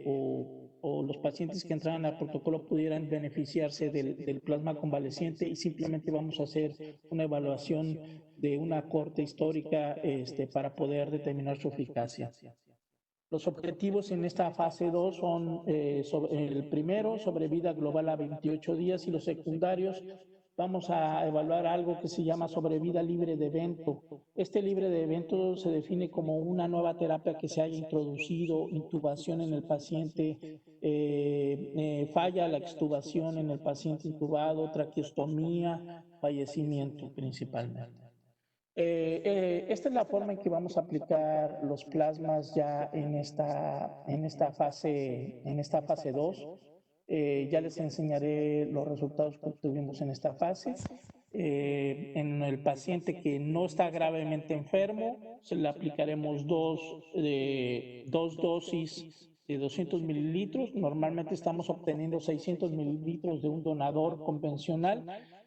o los pacientes que entraran al protocolo pudieran beneficiarse del plasma convaleciente, y simplemente vamos a hacer una evaluación de una corte histórica para poder determinar su eficacia. Los objetivos en esta fase 2 son el primero, sobrevida global a 28 días, y los secundarios vamos a evaluar algo que se llama sobrevida libre de evento. Este libre de evento se define como una nueva terapia que se haya introducido, intubación en el paciente, falla la extubación en el paciente intubado, traqueostomía, fallecimiento principalmente. Esta es la forma en que vamos a aplicar los plasmas ya en esta fase 2. Ya les enseñaré los resultados que obtuvimos en esta fase. En el paciente que no está gravemente enfermo, se le aplicaremos dos dosis de 200 mililitros. Normalmente estamos obteniendo 600 mililitros de un donador convencional,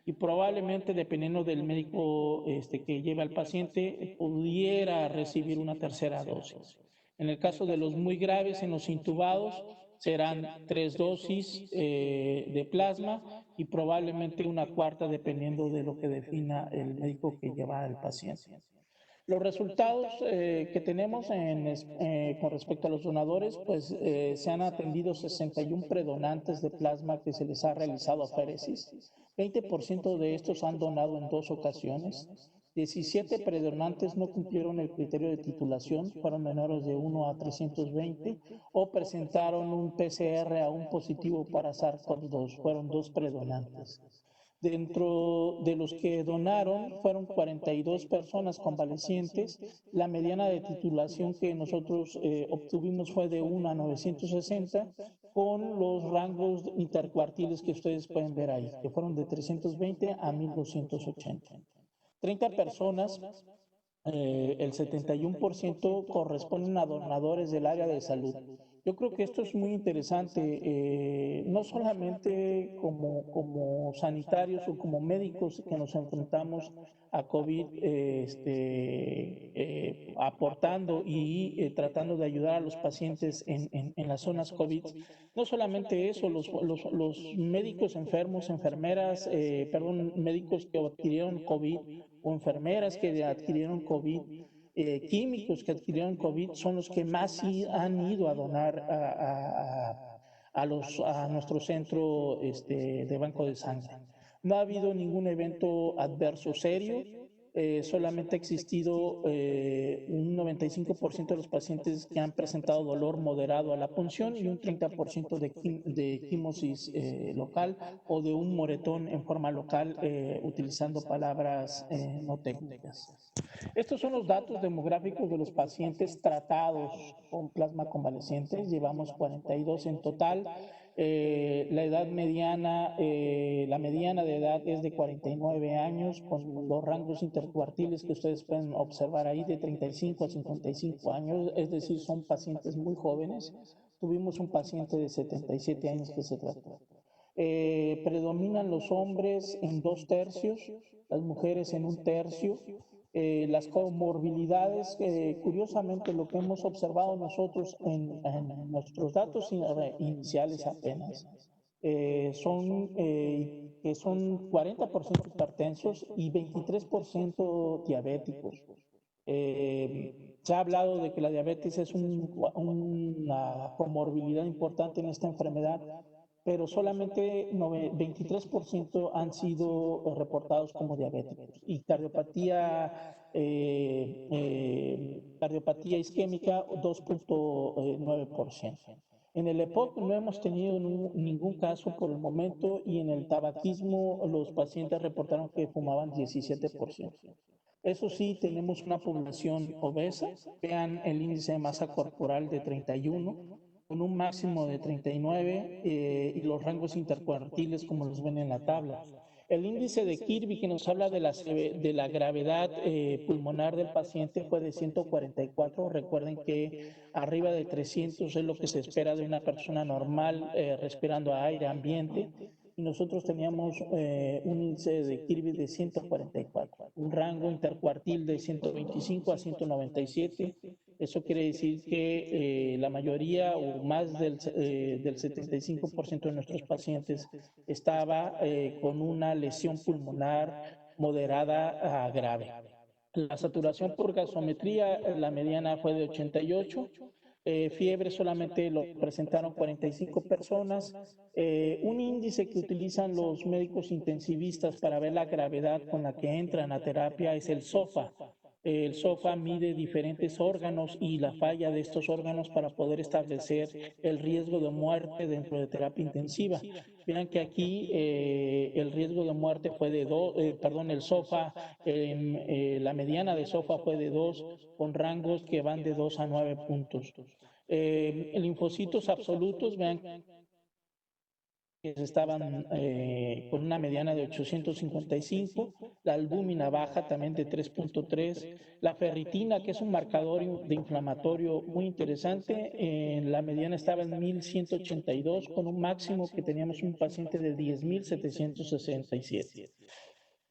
y probablemente, dependiendo del médico que lleve al paciente, pudiera recibir una tercera dosis. En el caso de los muy graves, en los intubados, serán 3 dosis de plasma y probablemente una cuarta, dependiendo de lo que defina el médico que lleva al paciente. Los resultados que tenemos con respecto a los donadores, pues se han atendido 61 predonantes de plasma que se les ha realizado aféresis. 20% de estos han donado en 2 ocasiones. 17 predonantes no cumplieron el criterio de titulación, fueron menores de 1 a 320 o presentaron un PCR aún positivo para SARS-CoV-2, fueron 2 predonantes. Dentro de los que donaron fueron 42 personas convalecientes. La mediana de titulación que nosotros obtuvimos fue de 1 a 960, con los rangos intercuartiles que ustedes pueden ver ahí, que fueron de 320 a 1280. 30 personas, el 71% corresponden a donadores del área de salud. Yo creo que esto es muy interesante, no solamente como sanitarios o como médicos que nos enfrentamos a COVID, aportando y tratando de ayudar a los pacientes en las zonas COVID. No solamente eso, los médicos enfermos, enfermeras, médicos que adquirieron COVID o enfermeras que adquirieron COVID, químicos que adquirieron COVID, son los que más han ido a donar a nuestro centro de banco de sangre. No ha habido ningún evento adverso serio. solamente ha existido un 95% de los pacientes que han presentado dolor moderado a la punción y un 30% de quimosis local o de un moretón en forma local utilizando palabras no técnicas. Estos son los datos demográficos de los pacientes tratados con plasma convaleciente. Llevamos 42 en total. La edad mediana, la mediana de edad es de 49 años, con los rangos intercuartiles que ustedes pueden observar ahí de 35 a 55 años, es decir, son pacientes muy jóvenes. Tuvimos un paciente de 77 años que se trató. Predominan los hombres en 2/3, las mujeres en 1/3. Las comorbilidades, curiosamente lo que hemos observado nosotros en nuestros datos iniciales apenas, son que son 40% hipertensos y 23% diabéticos. Se ha hablado de que la diabetes es una comorbilidad importante en esta enfermedad, pero solamente 23% han sido reportados como diabéticos. Y cardiopatía isquémica, 2.9%. En el EPOC no hemos tenido ningún caso por el momento, y en el tabaquismo los pacientes reportaron que fumaban 17%. Eso sí, tenemos una población obesa. Vean el índice de masa corporal de 31, con un máximo de 39 y los rangos intercuartiles como los ven en la tabla. El índice de Kirby, que nos habla de la gravedad pulmonar del paciente, fue de 144. Recuerden que arriba de 300 es lo que se espera de una persona normal respirando aire ambiente. Y nosotros teníamos un índice de Kirby de 144, un rango intercuartil de 125 a 197. Eso quiere decir que la mayoría o más del 75% de nuestros pacientes estaba con una lesión pulmonar moderada a grave. La saturación por gasometría, la mediana fue de 88. Fiebre solamente lo presentaron 45 personas. Un índice que utilizan los médicos intensivistas para ver la gravedad con la que entran a terapia es el SOFA. El SOFA mide diferentes órganos y la falla de estos órganos para poder establecer el riesgo de muerte dentro de terapia intensiva. Vean que aquí el riesgo de muerte fue de 2, el SOFA, la mediana de SOFA fue de 2, con rangos que van de 2 a 9 puntos. Linfocitos absolutos, vean que estaban con una mediana de 855, la albúmina baja también de 3.3, la ferritina, que es un marcador de inflamatorio muy interesante, la mediana estaba en 1182, con un máximo que teníamos un paciente de 10.767.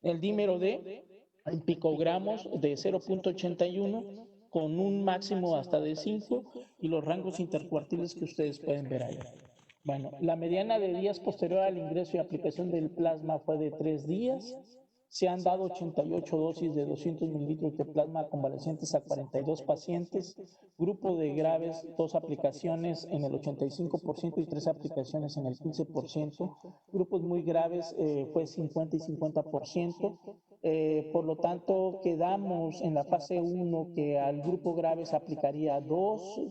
El dímero D en picogramos de 0.81, con un máximo hasta de 5, y los rangos intercuartiles que ustedes pueden ver ahí. Bueno, la mediana de días posterior al ingreso y aplicación del plasma fue de 3 días. Se han dado 88 dosis de 200 mililitros de plasma convalecientes a 42 pacientes. Grupo de graves, 2 aplicaciones en el 85% y 3 aplicaciones en el 15%. Grupos muy graves fue 50 y 50%. Por lo tanto, quedamos en la fase 1 que al grupo grave se aplicaría 2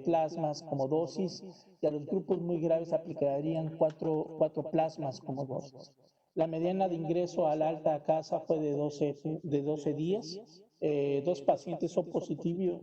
plasmas como dosis, y a los grupos muy graves aplicarían 4 plasmas como dosis. La mediana de ingreso a la alta casa fue de 12 días. 2 pacientes O positivo,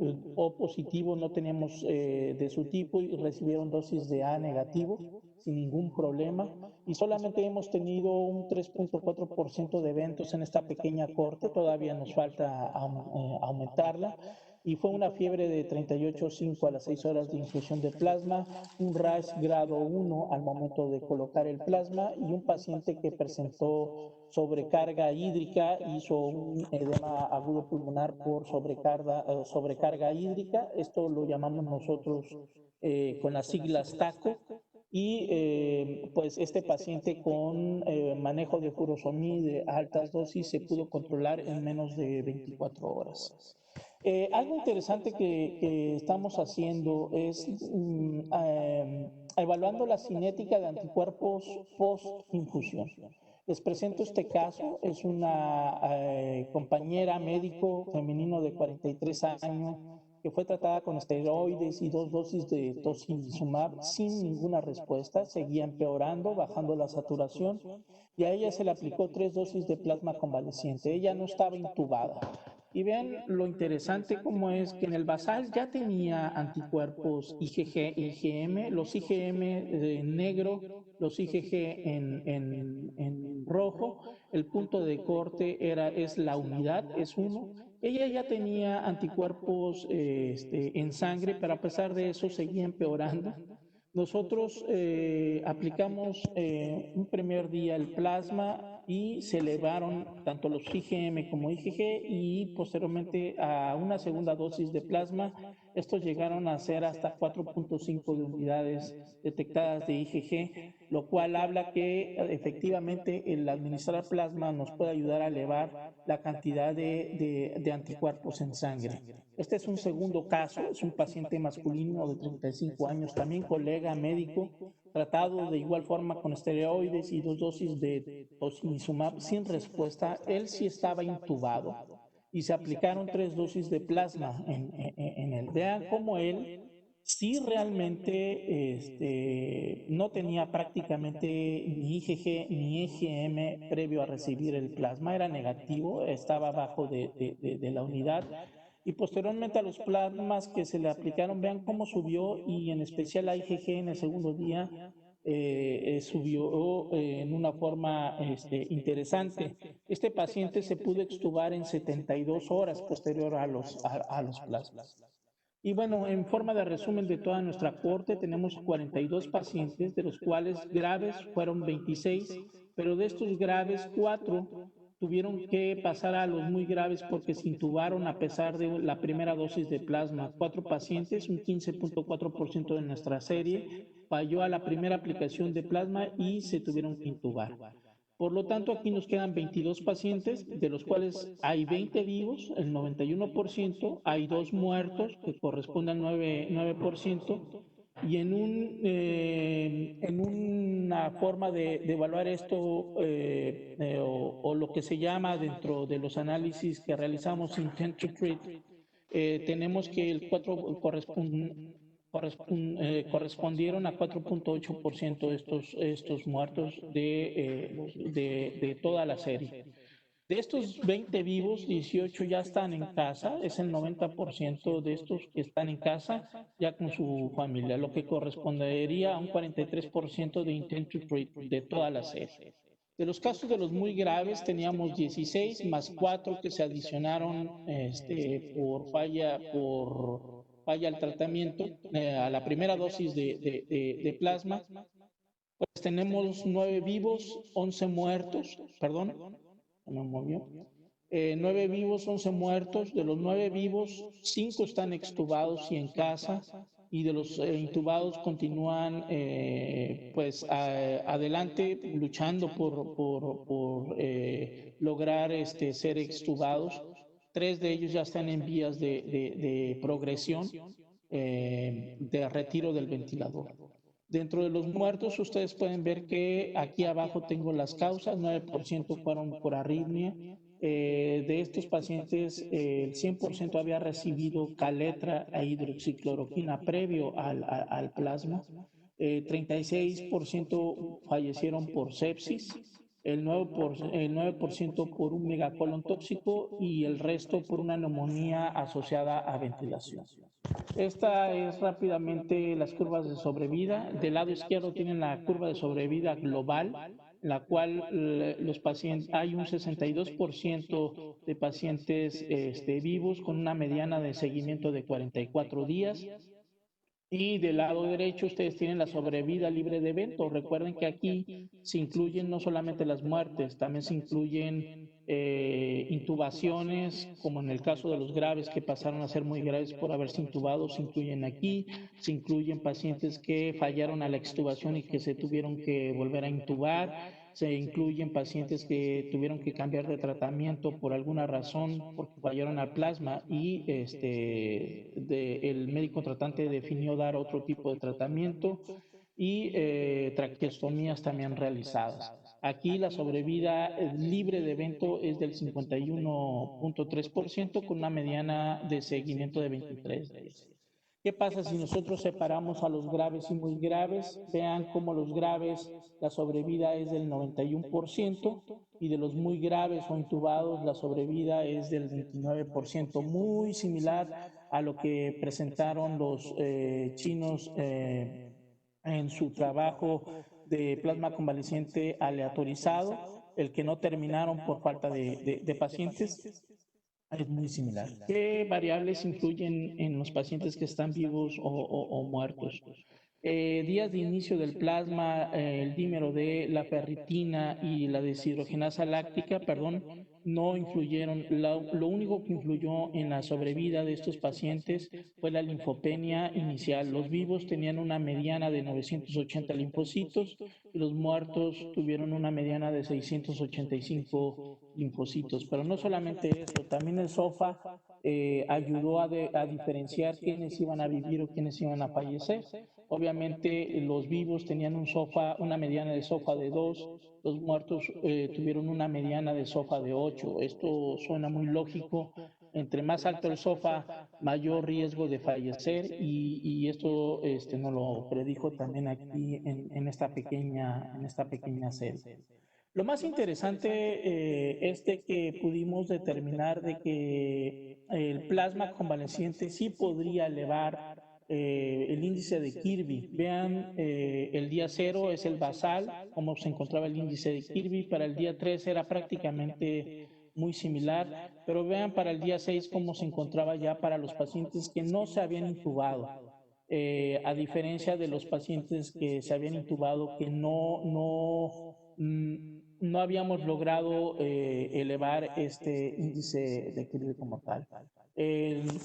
no teníamos de su tipo, y recibieron dosis de A negativo sin ningún problema. Y solamente hemos tenido un 3.4% de eventos en esta pequeña corte, todavía nos falta aumentarla. Y fue una fiebre de 38.5 a las 6 horas de infusión de plasma, un rash grado 1 al momento de colocar el plasma, y un paciente que presentó sobrecarga hídrica, hizo un edema agudo pulmonar por sobrecarga hídrica. Esto lo llamamos nosotros con las siglas TACO. Y pues este paciente con manejo de furosemide de altas dosis se pudo controlar en menos de 24 horas. Algo interesante que estamos haciendo es evaluando la cinética de anticuerpos post-infusión. Les presento este caso. Es una compañera médico femenino de 43 años que fue tratada con esteroides y 2 dosis de tocilizumab sin ninguna respuesta. Seguía empeorando, bajando la saturación, y a ella se le aplicó 3 dosis de plasma convaleciente. Ella no estaba intubada. Y vean lo interesante como es que en el basal ya tenía anticuerpos IgG, IgM, los IgM en negro, los IgG en rojo. El punto de corte es la unidad, es 1. Ella ya tenía anticuerpos en sangre, pero a pesar de eso seguía empeorando. Nosotros aplicamos un primer día el plasma y se elevaron tanto los IgM como IgG, y posteriormente a una segunda dosis de plasma, estos llegaron a ser hasta 4.5 de unidades detectadas de IgG, lo cual habla que efectivamente el administrar plasma nos puede ayudar a elevar la cantidad de anticuerpos en sangre. Este es un segundo caso, es un paciente masculino de 35 años, también colega médico, tratado de igual forma con esteroides y 2 dosis de tocilizumab sin respuesta. Él sí estaba intubado y se aplicaron 3 dosis de plasma en él. Vean cómo él sí realmente no tenía prácticamente ni IgG ni IgM previo a recibir el plasma, era negativo, estaba abajo de la unidad. Y posteriormente a los plasmas que se le aplicaron, vean cómo subió, y en especial a IgG en el segundo día subió en una forma interesante. Este paciente se pudo extubar en 72 horas posterior a los plasmas. Y bueno, en forma de resumen de toda nuestra corte, tenemos 42 pacientes, de los cuales graves fueron 26, pero de estos graves, 4 tuvieron que pasar a los muy graves porque se intubaron a pesar de la primera dosis de plasma. 4 pacientes, un 15.4% de nuestra serie, falló a la primera aplicación de plasma y se tuvieron que intubar. Por lo tanto, aquí nos quedan 22 pacientes, de los cuales hay 20 vivos, el 91%, hay 2 muertos, que corresponden al 9%, y en una forma de evaluar esto, o lo que se llama dentro de los análisis que realizamos intent to treat, tenemos que el 4 correspondieron a 4.8% estos muertos de toda la serie. De estos 20 vivos, 18 ya están en casa, es el 90% de estos que están en casa ya con su familia, lo que correspondería a un 43% de intent to treat de toda la serie. De los casos de los muy graves teníamos 16 más 4 que se adicionaron por falla al tratamiento, a la primera dosis de plasma. Pues tenemos 9 vivos, 11 muertos, perdón, me movió. 9 vivos, 11 muertos. De los 9 vivos, 5 están extubados y en casa, y de los intubados continúan adelante luchando por lograr ser extubados. 3 de ellos ya están en vías de progresión, de retiro del ventilador. Dentro de los muertos, ustedes pueden ver que aquí abajo tengo las causas. 9% fueron por arritmia. De estos pacientes, el 100% había recibido caletra e hidroxicloroquina previo al plasma. 36% fallecieron por sepsis, el 9% por un megacolon tóxico, y el resto por una neumonía asociada a ventilación. Esta es rápidamente las curvas de sobrevida. Del lado izquierdo tienen la curva de sobrevida global, en la cual los pacientes, hay un 62% de pacientes vivos con una mediana de seguimiento de 44 días. Y del lado derecho ustedes tienen la sobrevida libre de eventos. Recuerden que aquí se incluyen no solamente las muertes, también se incluyen intubaciones, como en el caso de los graves que pasaron a ser muy graves por haberse intubado, se incluyen aquí. Se incluyen pacientes que fallaron a la extubación y que se tuvieron que volver a intubar. Se incluyen pacientes que tuvieron que cambiar de tratamiento por alguna razón, porque fallaron al plasma y el médico tratante definió dar otro tipo de tratamiento, y traqueostomías también realizadas. Aquí la sobrevida libre de evento es del 51.3% con una mediana de seguimiento de 23 días. ¿Qué pasa si nosotros separamos a los graves y muy graves? Vean cómo los graves, la sobrevida es del 91% y de los muy graves o intubados, la sobrevida es del 29%, muy similar a lo que presentaron los chinos en su trabajo de plasma convaleciente aleatorizado, el que no terminaron por falta de pacientes. Es muy similar. ¿Qué variables influyen en los pacientes que están vivos o muertos? Días de inicio del plasma, el dímero D, la ferritina y la deshidrogenasa láctica, perdón, no influyeron. Lo único que influyó en la sobrevida de estos pacientes fue la linfopenia inicial. Los vivos tenían una mediana de 980 linfocitos y los muertos tuvieron una mediana de 685 linfocitos. Pero no solamente eso, también el SOFA ayudó a diferenciar quiénes iban a vivir o quiénes iban a fallecer. Obviamente los vivos tenían una mediana de SOFA de 2, los muertos tuvieron una mediana de SOFA de 8. Esto suena muy lógico. Entre más alto el SOFA, mayor riesgo de fallecer y esto nos lo predijo también aquí en esta pequeña serie. Lo más interesante es de que pudimos determinar de que el plasma convaleciente sí podría elevar el índice de Kirby. Vean, el día 0 es el basal, cómo se encontraba el índice de Kirby. Para el día 3 era prácticamente muy similar, pero vean para el día 6 cómo se encontraba ya para los pacientes que no se habían intubado. A diferencia de los pacientes que se habían intubado, que no habíamos logrado elevar este índice de Kirby como tal.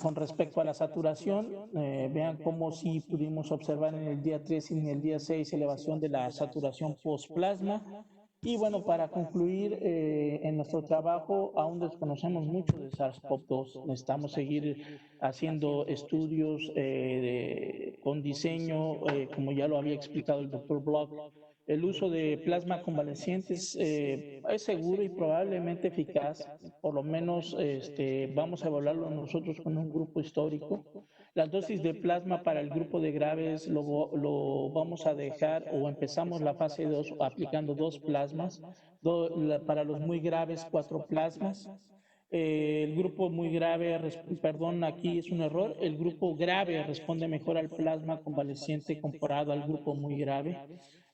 Con respecto a la saturación, vean cómo sí pudimos observar en el día 3 y en el día 6 elevación de la saturación post-plasma. Y bueno, para concluir, en nuestro trabajo aún desconocemos mucho de SARS-CoV-2. Necesitamos seguir haciendo estudios con diseño, como ya lo había explicado el doctor Bloch. El uso de plasma convalecientes es seguro y probablemente eficaz. Por lo menos vamos a evaluarlo nosotros con un grupo histórico. Las dosis de plasma para el grupo de graves lo vamos a dejar o empezamos la fase 2 aplicando 2 plasmas. Para los muy graves, 4 plasmas. El grupo muy grave, perdón, aquí es un error, el grupo grave responde mejor al plasma convaleciente comparado al grupo muy grave.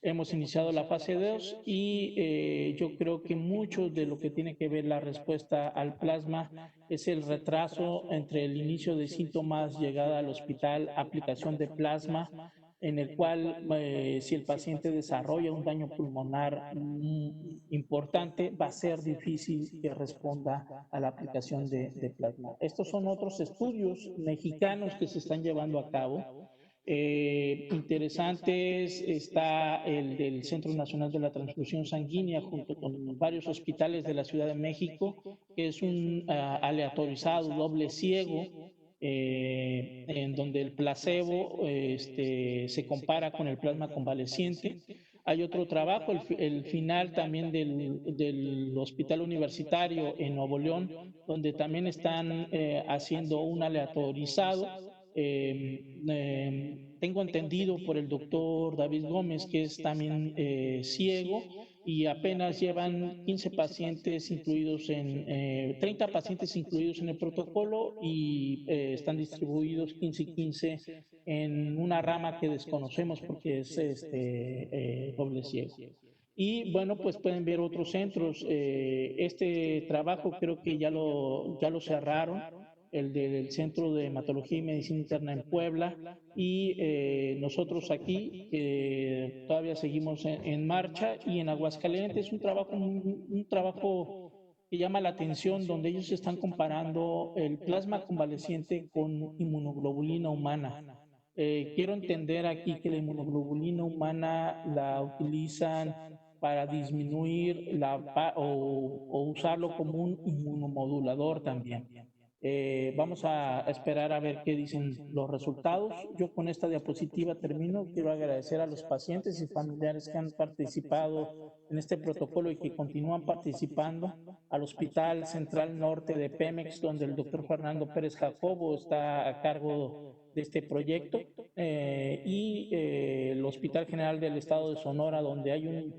Hemos iniciado la fase 2 y yo creo que mucho de lo que tiene que ver la respuesta al plasma es el retraso entre el inicio de síntomas, llegada al hospital, aplicación de plasma, en el cual si el paciente desarrolla un daño pulmonar importante, va a ser difícil que responda a la aplicación de plasma. Estos son otros estudios mexicanos que se están llevando a cabo. Interesantes está el del Centro Nacional de la Transfusión Sanguínea junto con varios hospitales de la Ciudad de México, que es un aleatorizado doble ciego, en donde el placebo se compara con el plasma convaleciente. Hay otro trabajo, el final también del Hospital Universitario en Nuevo León, donde también están haciendo un aleatorizado. Tengo entendido por el doctor David Gómez que es también ciego y apenas llevan 15 pacientes incluidos 30 pacientes incluidos en el protocolo y están distribuidos 15 y 15 en una rama que desconocemos porque es doble ciego. Y bueno, pues pueden ver otros centros. Este trabajo creo que ya lo cerraron, el del Centro de Hematología y Medicina Interna en Puebla, y nosotros aquí todavía seguimos en marcha, y en Aguascalientes un trabajo que llama la atención, donde ellos están comparando el plasma convaleciente con inmunoglobulina humana. Quiero entender aquí que la inmunoglobulina humana la utilizan para disminuir o usarlo como un inmunomodulador también. Vamos a esperar a ver qué dicen los resultados. Yo con esta diapositiva termino. Quiero agradecer a los pacientes y familiares que han participado en este protocolo y que continúan participando, al Hospital Central Norte de Pemex, donde el doctor Fernando Pérez Jacobo está a cargo de este proyecto, y el Hospital General del Estado de Sonora, donde hay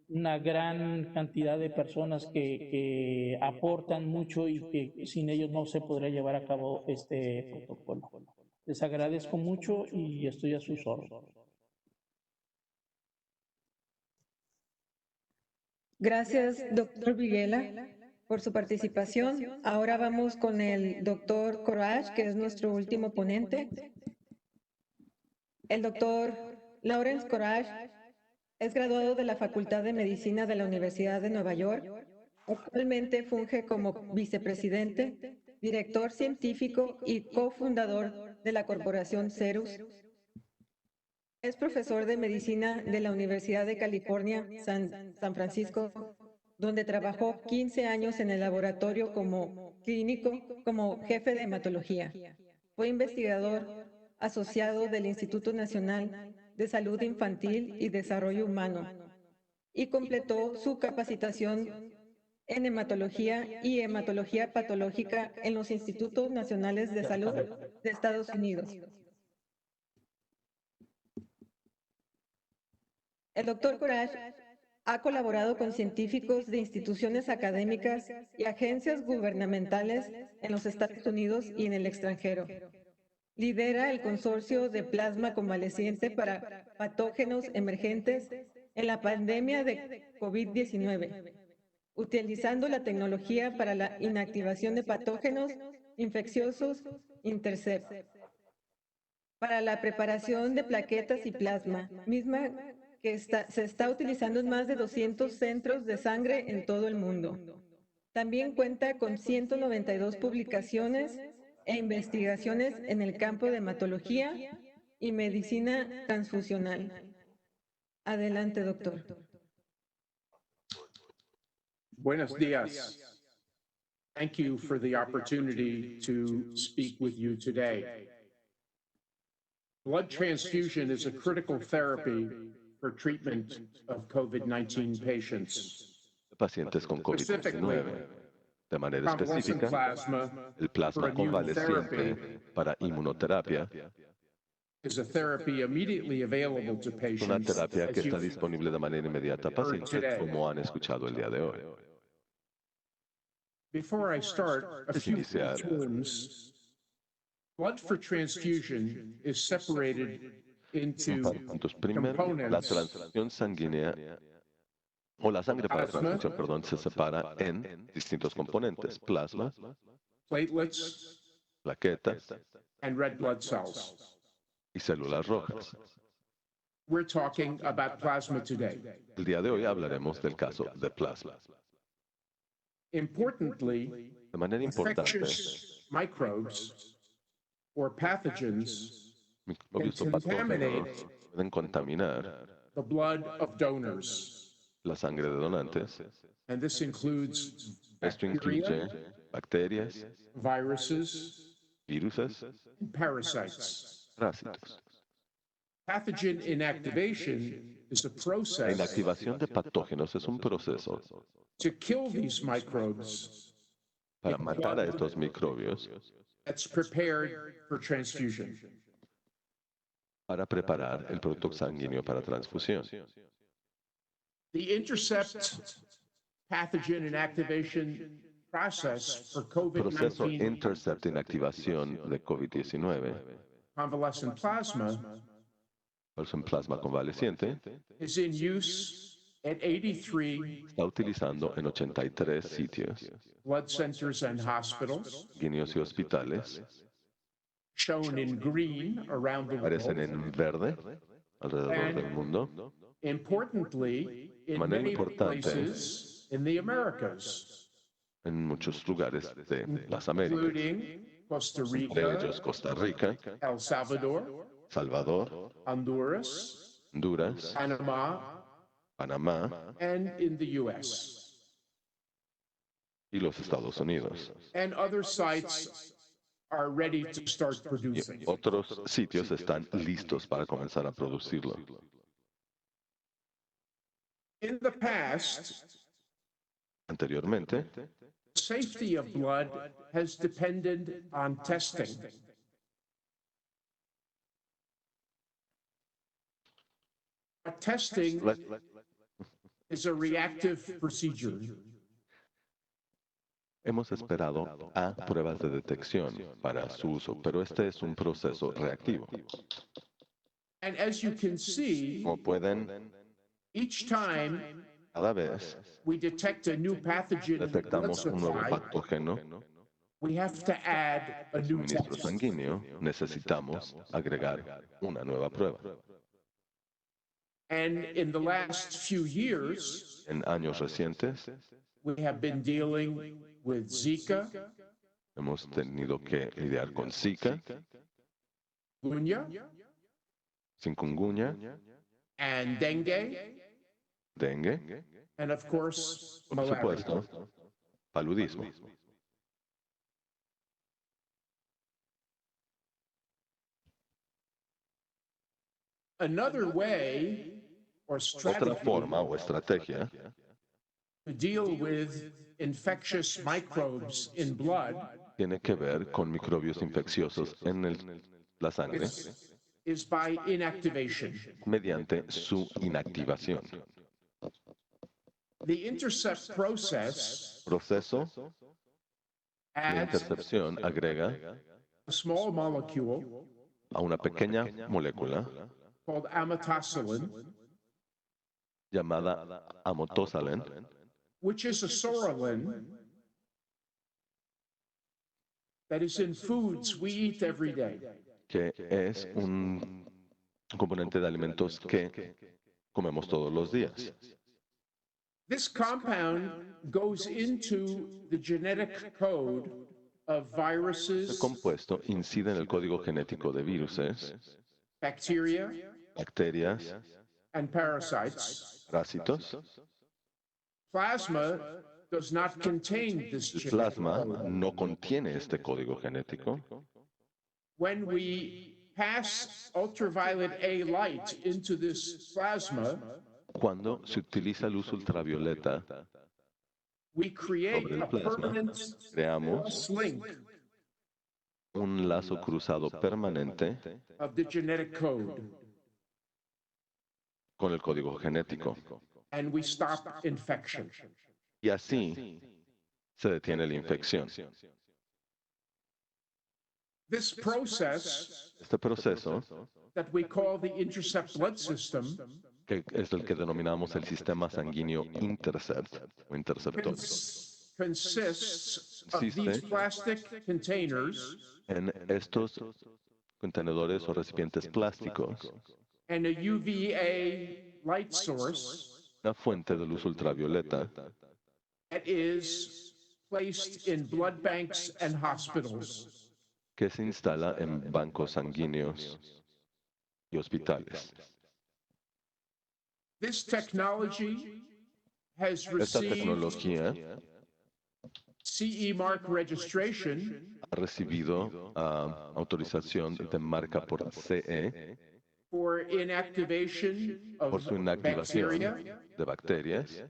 una gran cantidad de personas que aportan mucho y que sin ellos no se podría llevar a cabo este protocolo. Les agradezco mucho y estoy a sus órdenes. Gracias, doctor Villela, por su participación. Ahora vamos con el doctor Courage, que es nuestro último ponente. El doctor Lawrence Courage es graduado de la Facultad de Medicina de la Universidad de Nueva York. Actualmente funge como vicepresidente, director científico y cofundador de la corporación Cerus. Es profesor de medicina de la Universidad de California, San Francisco, donde trabajó 15 años en el laboratorio como clínico, como jefe de hematología. Fue investigador asociado del Instituto Nacional de Salud Infantil y Desarrollo Humano y completó su capacitación en hematología y hematología patológica en los Institutos Nacionales de Salud de Estados Unidos. El doctor Courage ha colaborado con científicos de instituciones académicas y agencias gubernamentales en los Estados Unidos y en el extranjero. Lidera el consorcio de plasma convaleciente para patógenos emergentes en la pandemia de COVID-19, utilizando la tecnología para la inactivación de patógenos infecciosos Intercept, para la preparación de plaquetas y plasma, misma que se está utilizando en más de 200 centros de sangre en todo el mundo. También cuenta con 192 publicaciones e investigaciones en el campo de hematología y medicina transfusional. Adelante, doctor. Buenos días. Thank you for the opportunity to speak with you today. Blood transfusion is a critical therapy for treatment of COVID-19 patients. Pacientes con COVID-19. De manera específica, el plasma convaleciente para inmunoterapia is a therapy immediately available to es una patients, terapia que as está you've disponible de manera inmediata a pacientes, como han escuchado el día de hoy. Before I start, a Antes de few iniciar, terms. Blood for transfusion is separated un into par de puntos. Primero, la components, transfusión sanguínea o la sangre para transfusión, perdón, se separa en distintos componentes: plasma, platelets, plaquetas and red blood cells. y células rojas. We're talking about plasma today. El día de hoy hablaremos del caso de plasma. Importantly, De manera importante, infectious microbes or pathogens microbios o patógenos pueden contaminar the blood of donors. la sangre de donantes. And this includes Esto incluye bacterias, viruses, viruses, and parasites. parásitos. Pathogen inactivation is a La process inactivación de patógenos es un proceso to kill these microbes para matar a estos microbios, that's prepared for transfusion. para preparar el producto sanguíneo para transfusión. The intercept pathogen inactivation process for Proceso COVID-19 Intercept inactivación de COVID-19, convalescent plasma en plasma convaleciente, is in use at 83 está utilizando en 83 sitios, blood centers and hospitals, guineos y hospitales, shown in green around the aparecen world. en verde alrededor del mundo. Importantly, De in manera many importante, places in the Americas, en muchos lugares de las Américas, including Costa entre Rica, ellos Costa Rica, El Salvador, Salvador, Honduras, Honduras, Panama, Panamá and in the U.S. y los Estados Unidos. and other sites are ready to start Y producing. otros sitios están listos para comenzar a producirlo. In the past, Anteriormente, safety of blood has depended on testing. But testing la- is a reactive procedure. hemos esperado a pruebas de detección para su uso, pero este es un proceso reactivo. And as you can see, Como pueden, each time cada vez we detect a new pathogen in the blood detectamos un nuevo supply, patógeno we have to add a en new suministro test. sanguíneo, necesitamos agregar una nueva prueba. And in the last few years, En años recientes we have been dealing with Zika, hemos tenido que lidiar con Zika, Gunya, chikungunya, and dengue, dengue, and of course, por malaria. supuesto, paludismo. Another way or Otra strategy forma o estrategia to deal with infectious microbes in blood tiene que ver con microbios infecciosos en la sangre is by inactivation. mediante su inactivación. The intercept process Proceso de adds intercepción agrega a small molecule a una pequeña molécula called amotosalen, llamada amotosalen, which is a sorolin that is in foods we eat every day. que es un componente de alimentos que comemos todos los días. This compound goes into the genetic code of Este viruses, compuesto incide en el código genético de viruses, bacteria, bacterias, and parasites. parásitos. Plasma does not contain this El genetic plasma code. no contiene este código genético. When we pass ultraviolet A light into this plasma, Cuando se utiliza luz ultravioleta we create sobre el a plasma, permanent creamos link un lazo cruzado permanente of the genetic code, con el código genético. and we stop infection. Y así se detiene la infección. This process Este proceso, that we call the intercept blood system que es el que denominamos el sistema sanguíneo intercept o interceptor, consists of these plastic containers en estos contenedores o recipientes plásticos, and a UVA light source una fuente de luz ultravioleta that is placed in blood banks and hospitals. que se instala en bancos sanguíneos y hospitales. This technology has Esta received tecnología CE mark registration ha recibido autorización de marca por CE for inactivation por of su inactivación bacteria, de bacterias,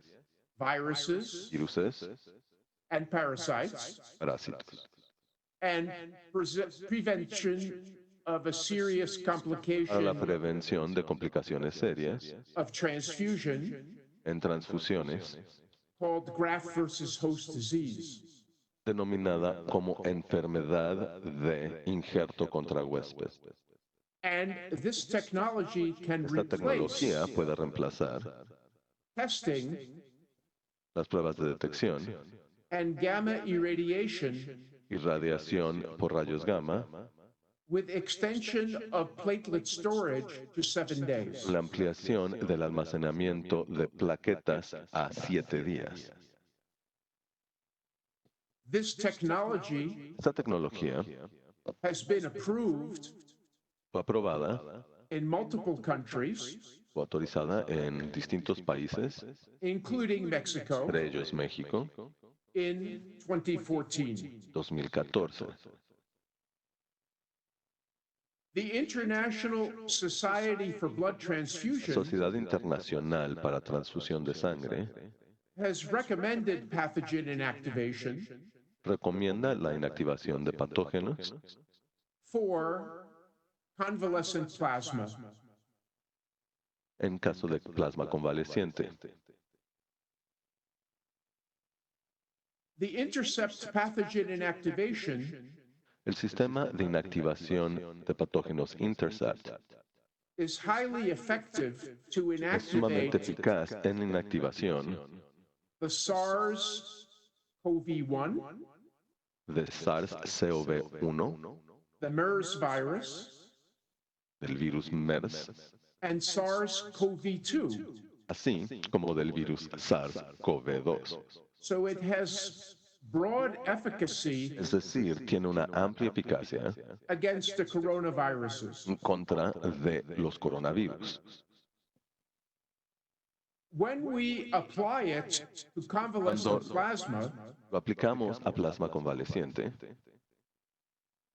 viruses, viruses, and parasites, parásitos, and prevention of a serious para la complication prevención de complicaciones serias of transfusion en transfusiones, called graft versus host disease. denominada como enfermedad de injerto contra huésped. And this technology can Esta tecnología replace puede reemplazar testing las pruebas de detección and gamma irradiation y radiación por rayos gamma, with extension of platelet storage to 7 days. la ampliación del almacenamiento de plaquetas a 7 días. This technology Esta tecnología has been approved fue aprobada in multiple countries, o autorizada en distintos países, including Mexico, entre ellos México, in 2014. 2014. The International Society for Blood La Transfusion Sociedad Internacional para Transfusión de Sangre has recommended pathogen inactivation recomienda la inactivación de patógenos for convalescent plasma. en caso de plasma convaleciente. The Intercept pathogen inactivation El sistema de inactivación de patógenos Intercept is highly effective to es sumamente inactivate eficaz en la inactivación the SARS-CoV-1, de SARS-CoV-1, the MERS virus, del virus MERS, and SARS-CoV-2. así como del virus SARS-CoV-2. So it has broad efficacy Es decir, tiene una amplia eficacia against the coronaviruses. en contra de los coronavirus. When we apply it to convalescent plasma, Lo aplicamos a plasma convaleciente.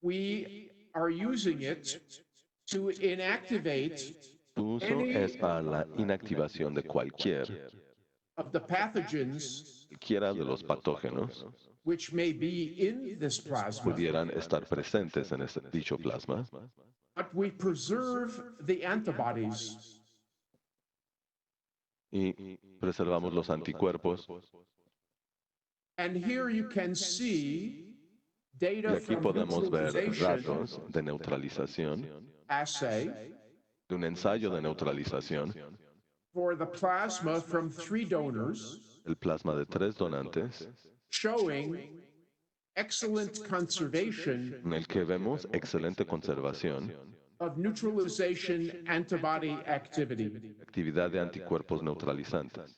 we are using it to inactivate Su uso es para la inactivación de cualquiera of the pathogens de los patógenos which may be in this plasma, pudieran estar presentes en dicho plasma, but we preserve the antibodies. y preservamos los anticuerpos. And here you can see Y data aquí from podemos ver neutralization datos de neutralización, assay de un ensayo de neutralización, for the plasma from 3 donors, el plasma de 3 donantes, showing excellent conservation en el que vemos excelente conservación, of neutralization antibody activity. actividad de anticuerpos neutralizantes.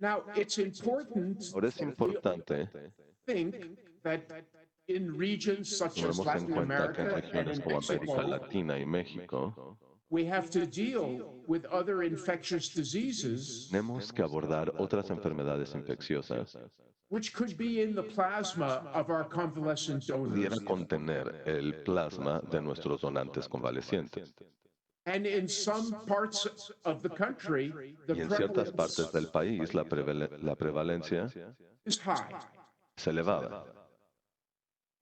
Now, it's important Ahora es that we importante think that in regions such as tomemos en Latin cuenta que en America and regiones in como América Mexico, Latina y México we have to deal with other infectious diseases tenemos que abordar otras enfermedades infecciosas which could be in the plasma of our convalescent pudiera donors. contener el plasma de nuestros donantes convalecientes. And in some parts of the country, the Y en ciertas partes prevalence del país la prevalencia is high. es elevada.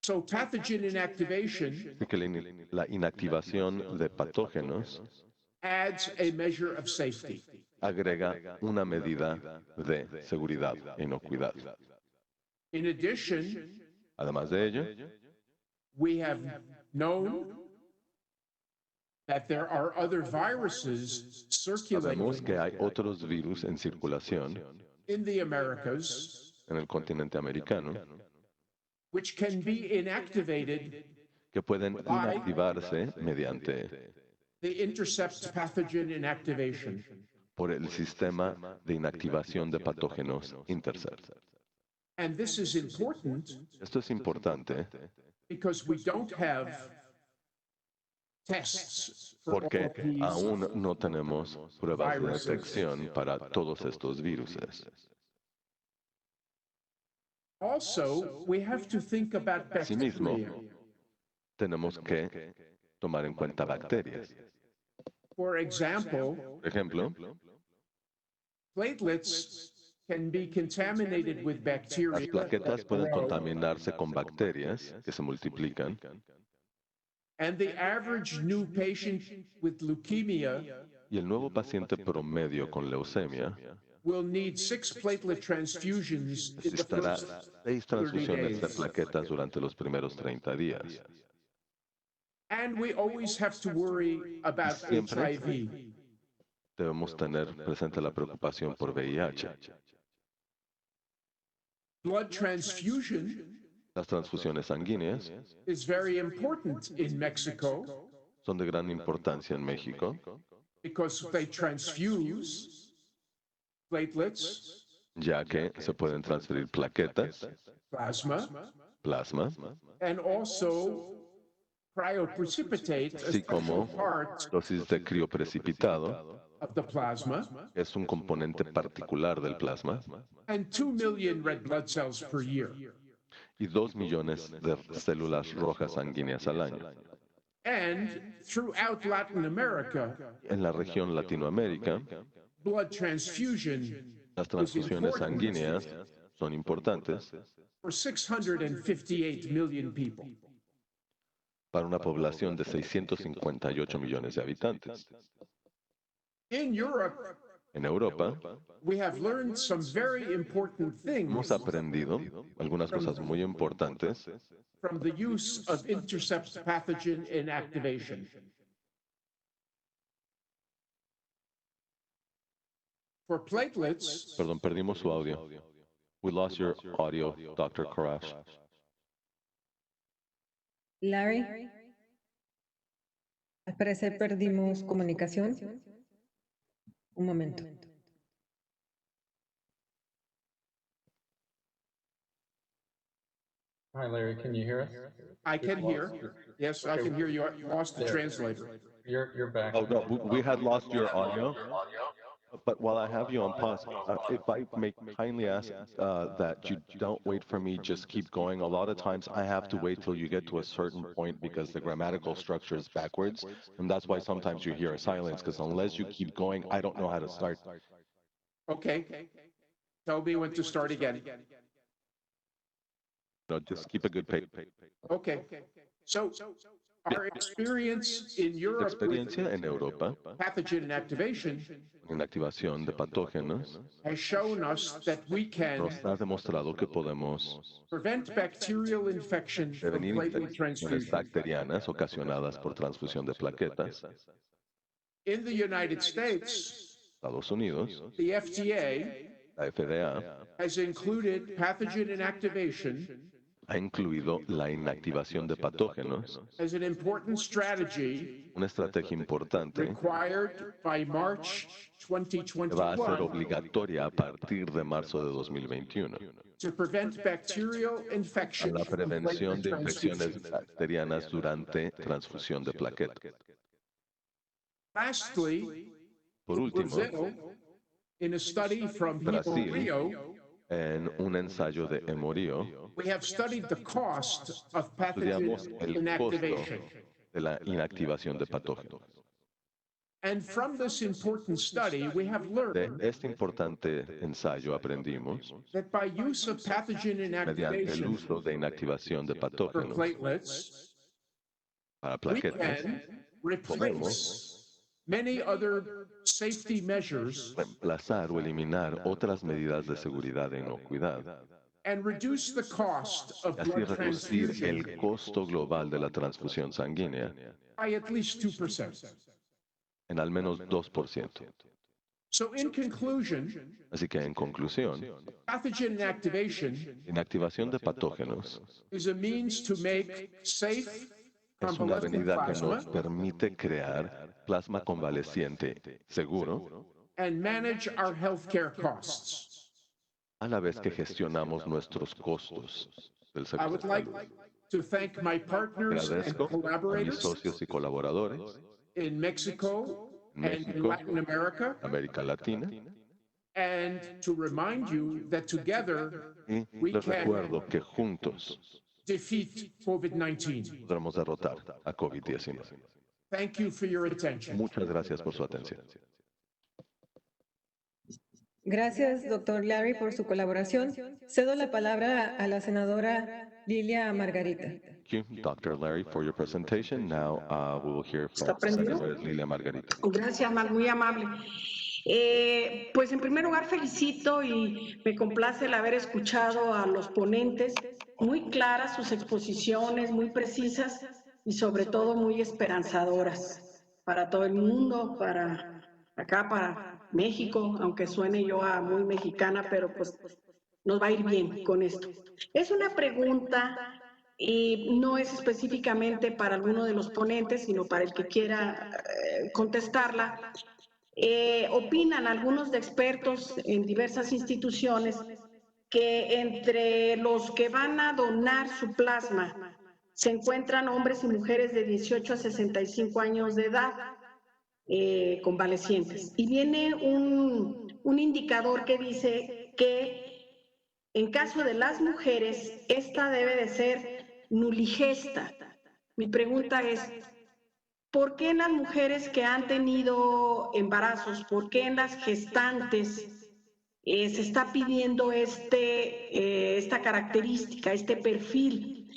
So pathogen inactivation Así que la inactivación de patógenos adds a measure of safety. agrega una medida de seguridad e inocuidad. In addition, Además de ello, we have known that there are other viruses sabemos circulating que hay otros virus en circulación in the Americas en el continente americano which can be inactivated que pueden inactivarse mediante the intercept pathogen inactivation. por el sistema de inactivación de patógenos Intercept. And this is important Esto es importante because we don't have tests for all porque of these aún no tenemos pruebas de detección para todos estos virus. Also, we have to think about Asimismo, bacteria. tenemos que tomar en cuenta bacterias. For example, Por ejemplo, platelets can be contaminated with las bacteria. plaquetas pueden contaminarse con bacterias que se multiplican And the average new patient with leukemia y el nuevo paciente promedio con leucemia will need 6 platelet transfusions in the necesitará first 6 30 transfusiones de days. plaquetas durante los primeros 30 días. And we always have to worry about Siempre. HIV. Debemos tener presente la preocupación por VIH. Blood transfusion Las transfusiones sanguíneas is very important in Mexico son de gran importancia en México because they transfuse platelets, ya que se pueden transferir plaquetas, plasma, plasma, and also cryoprecipitate a así como special part dosis de crioprecipitado, of the plasma, es un componente particular del plasma, and 2 million red blood cells per year. y 2 millones de células rojas sanguíneas al año. And throughout Latin America, En la región Latinoamérica, blood transfusion las transfusiones sanguíneas son importantes for 658 million people. para una población de 658 millones de habitantes. In Europe, En Europa, we have learned some very important hemos things aprendido algunas cosas muy importantes from the use of intercept pathogen inactivation. For platelets, Perdón, perdimos su audio. We lost your audio, Dr. Karash. Larry, al parecer perdimos comunicación. Un momento. Hi, Larry, can you hear us? I can hear. Yes, I can hear you. I lost the translator. You're back. Oh, no, we had lost your audio. But while I have you on pause, if I may kindly ask that you don't wait for me, just keep going. A lot of times I have to wait till you get to a certain point because the grammatical structure is backwards. And that's why sometimes you hear a silence, because unless you keep going, I don't know how to start. Okay. Tell me when to start again. No, just keep a good pace. Okay. So our experience in La Europe experiencia with en Europa, pathogen inactivation en activación de patógenos, has shown us that we can nos ha demostrado que podemos prevent bacterial infection from prevenir platelet infecciones transfusion. bacterianas ocasionadas por transfusión de plaquetas. In the United States, Estados Unidos, the FDA la FDA, has included pathogen inactivation ha incluido la inactivación de patógenos, as an important strategy una estrategia importante required by March que va a ser 2021 obligatoria a partir de marzo de 2021 to prevent bacterial a infection la from prevención platelet de infecciones transfusion. bacterianas durante transfusión de plaquetas. Lastly, Por último, Brazil, in a study from Brasil, Rio, en un ensayo de Emorio, we have studied the cost of pathogen estudiamos el costo inactivation. de la inactivación de patógenos. And from this important study, we have De learned este importante ensayo aprendimos, that by use of pathogen mediante el inactivation uso de inactivación de for patógenos platelets, para we plaquetas, can replace many other safety measures reemplazar o eliminar otras medidas de seguridad e inocuidad and reduce the cost of y así blood reducir transfusion el costo global de la transfusión sanguínea by at least 2%. en al menos 2%. So in conclusion, Así que en conclusión, pathogen inactivation inactivación de patógenos is a means to make safe es una convalescent medida que plasma nos permite crear plasma convaleciente seguro and manage our healthcare costs. a la vez que gestionamos nuestros costos del I would seguro. like to thank my partners and Agradezco a mis collaborators socios y colaboradores in Mexico en and in México, Latin America, América Latina, and to remind you that together y we les can recuerdo que juntos defeat COVID-19. podremos derrotar a COVID-19. Thank you for your attention. Muchas gracias por su atención. Gracias, doctor Larry, por su colaboración. Cedo la palabra a la senadora Lilia Margarita. Thank you, Dr. Larry, for your presentation. Now we will hear from ¿Está prendido? Senator Lilia Margarita. Gracias, muy amable. Pues en primer lugar felicito y me complace el haber escuchado a los ponentes, muy claras sus exposiciones, muy precisas y sobre todo muy esperanzadoras para todo el mundo, para acá, para México, aunque suene yo a muy mexicana, pero pues nos va a ir bien con esto. Es una pregunta y no es específicamente para alguno de los ponentes, sino para el que quiera contestarla. Opinan algunos de expertos en diversas instituciones que entre los que van a donar su plasma se encuentran hombres y mujeres de 18 a 65 años de edad, convalecientes. Y viene un indicador que dice que En caso de las mujeres, esta debe de ser nuligesta. Mi pregunta es, ¿por qué en las mujeres que han tenido embarazos, por qué en las gestantes se está pidiendo esta característica, este perfil?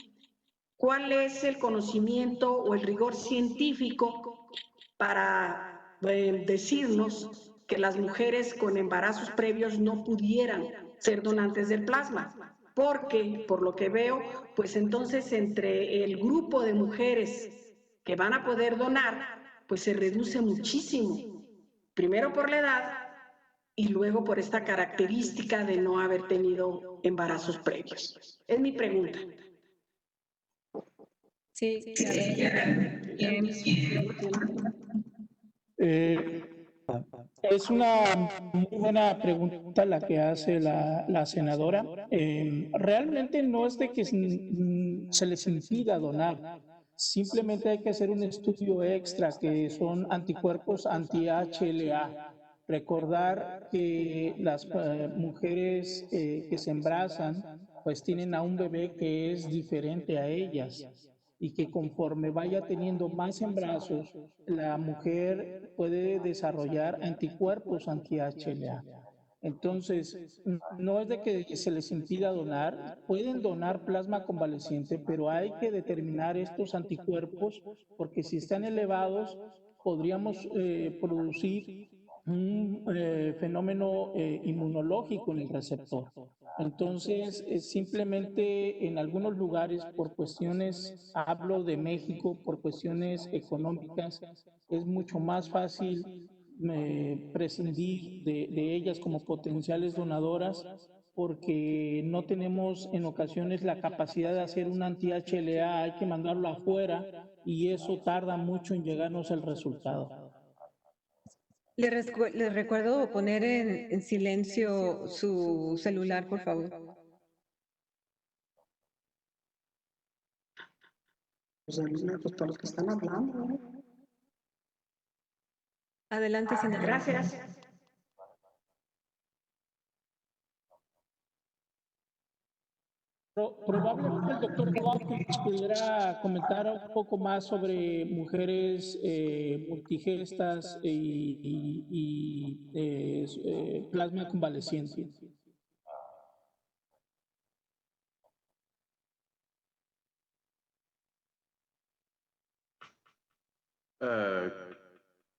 ¿Cuál es el conocimiento o el rigor científico para decirnos que las mujeres con embarazos previos no pudieran ser donantes del plasma? Porque, por lo que veo, pues entonces entre el grupo de mujeres que van a poder donar, pues se reduce muchísimo. Primero por la edad y luego por esta característica de no haber tenido embarazos previos. Es mi pregunta. Sí, es una muy buena pregunta la que hace la senadora. Realmente no es de que se les impida donar, simplemente hay que hacer un estudio extra que son anticuerpos anti-HLA. Recordar que las mujeres que se embarazan pues tienen a un bebé que es diferente a ellas y que conforme vaya teniendo más embarazos, la mujer puede desarrollar anticuerpos anti-HLA. Entonces, no es de que se les impida donar, pueden donar plasma convaleciente, pero hay que determinar estos anticuerpos porque si están elevados, podríamos producir un fenómeno inmunológico en el receptor. Entonces, simplemente en algunos lugares, por cuestiones, hablo de México, por cuestiones económicas, es mucho más fácil prescindir de ellas como potenciales donadoras porque no tenemos en ocasiones la capacidad de hacer un anti-HLA, hay que mandarlo afuera y eso tarda mucho en llegarnos el resultado. Les recuerdo poner en silencio su celular, por favor. Pues todos los que están hablando. Adelante, senadora. Gracias. Probablemente el doctor Watkins pudiera comentar un poco más sobre mujeres multigestas y plasma convaleciente.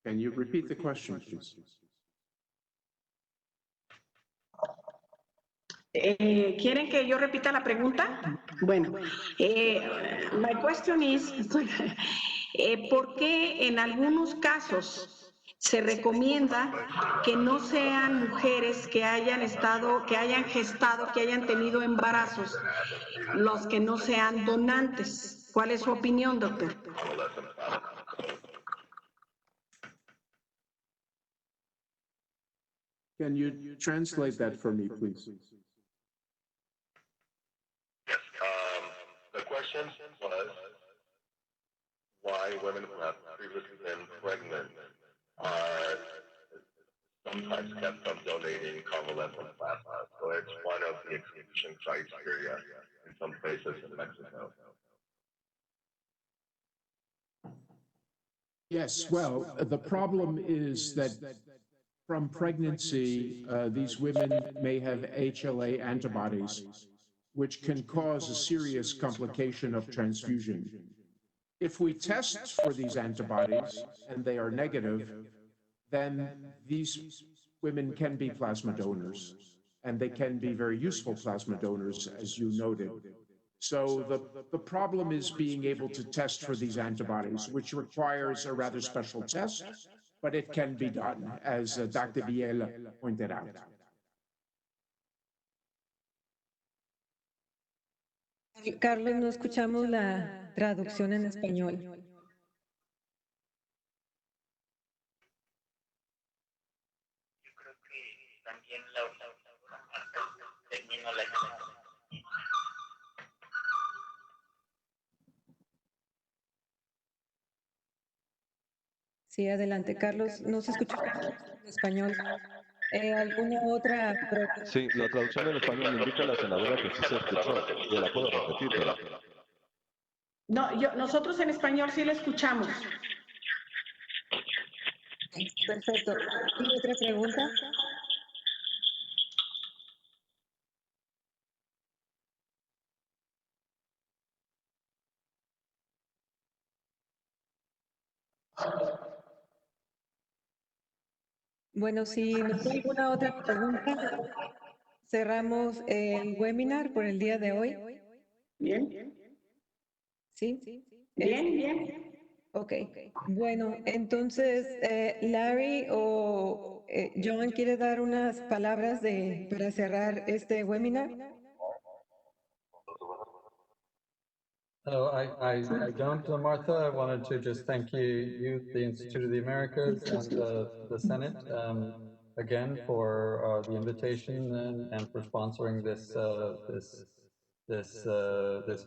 Can you repeat the question, please? ¿Quieren que yo repita la pregunta? Bueno, my question is, ¿por qué en algunos casos se recomienda que no sean mujeres que hayan estado, que hayan gestado, que hayan tenido embarazos, los que no sean donantes? ¿Cuál es su opinión, doctor? Can you translate that for me, please? The question was why women who have previously been pregnant are sometimes kept from donating convalescent plasma. So it's one of the exclusion criteria in some places in Mexico. Yes, well, the problem is that from pregnancy, these women may have HLA antibodies, which can cause a serious complication of transfusion. If we test for these antibodies and they are negative, then these women can be plasma donors, and they can be very useful plasma donors, as you noted. So the problem is being able to test for these antibodies, which requires a rather special test, but it can be done, as Dr. Biel pointed out. Carlos, no escuchamos la traducción en español. Yo creo que también la terminó la Sí, adelante, Carlos. No se escucha en español. ¿Alguna otra pregunta? Sí, la traducción en español me indica la senadora que sí se escuchó. Y la puedo repetir, pero... No, nosotros en español sí la escuchamos. Perfecto. ¿Tiene otra pregunta? Bueno, si no hay alguna otra pregunta, cerramos el webinar por el día de hoy. Bien. ¿Sí? Bien. Ok. Bueno, entonces, Larry o John, ¿quiere dar unas palabras para cerrar este webinar? I don't, Martha. I wanted to just thank you, the Institute of the Americas, and the Senate again for the invitation and for sponsoring this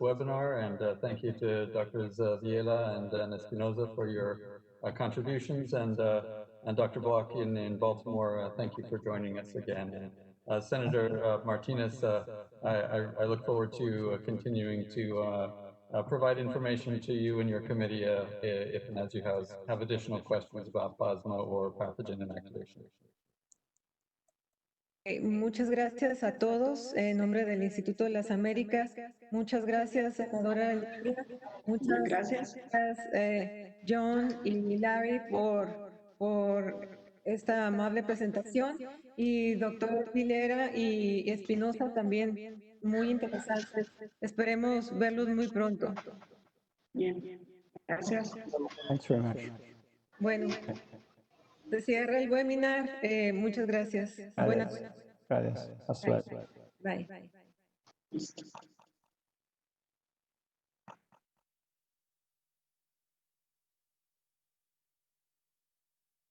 webinar. And thank you to Drs. Viela and Espinoza for your contributions, and Dr. Block in Baltimore. Thank you for joining us again. And Senator Martinez, I look forward to continuing to provide information to you and your committee if and as you have additional questions about plasma or pathogen inactivation. Muchas gracias a todos en nombre del Instituto de las Américas. Muchas gracias, senadora Elvira. Muchas gracias, John y Larry, por esta amable presentación. Y doctor Vilera y Espinosa también, muy interesantes. Esperemos verlos muy pronto. Bien, gracias. Thanks very much. Bueno, se cierra el webinar. Muchas gracias. Buenas Gracias. Hasta luego. Bye.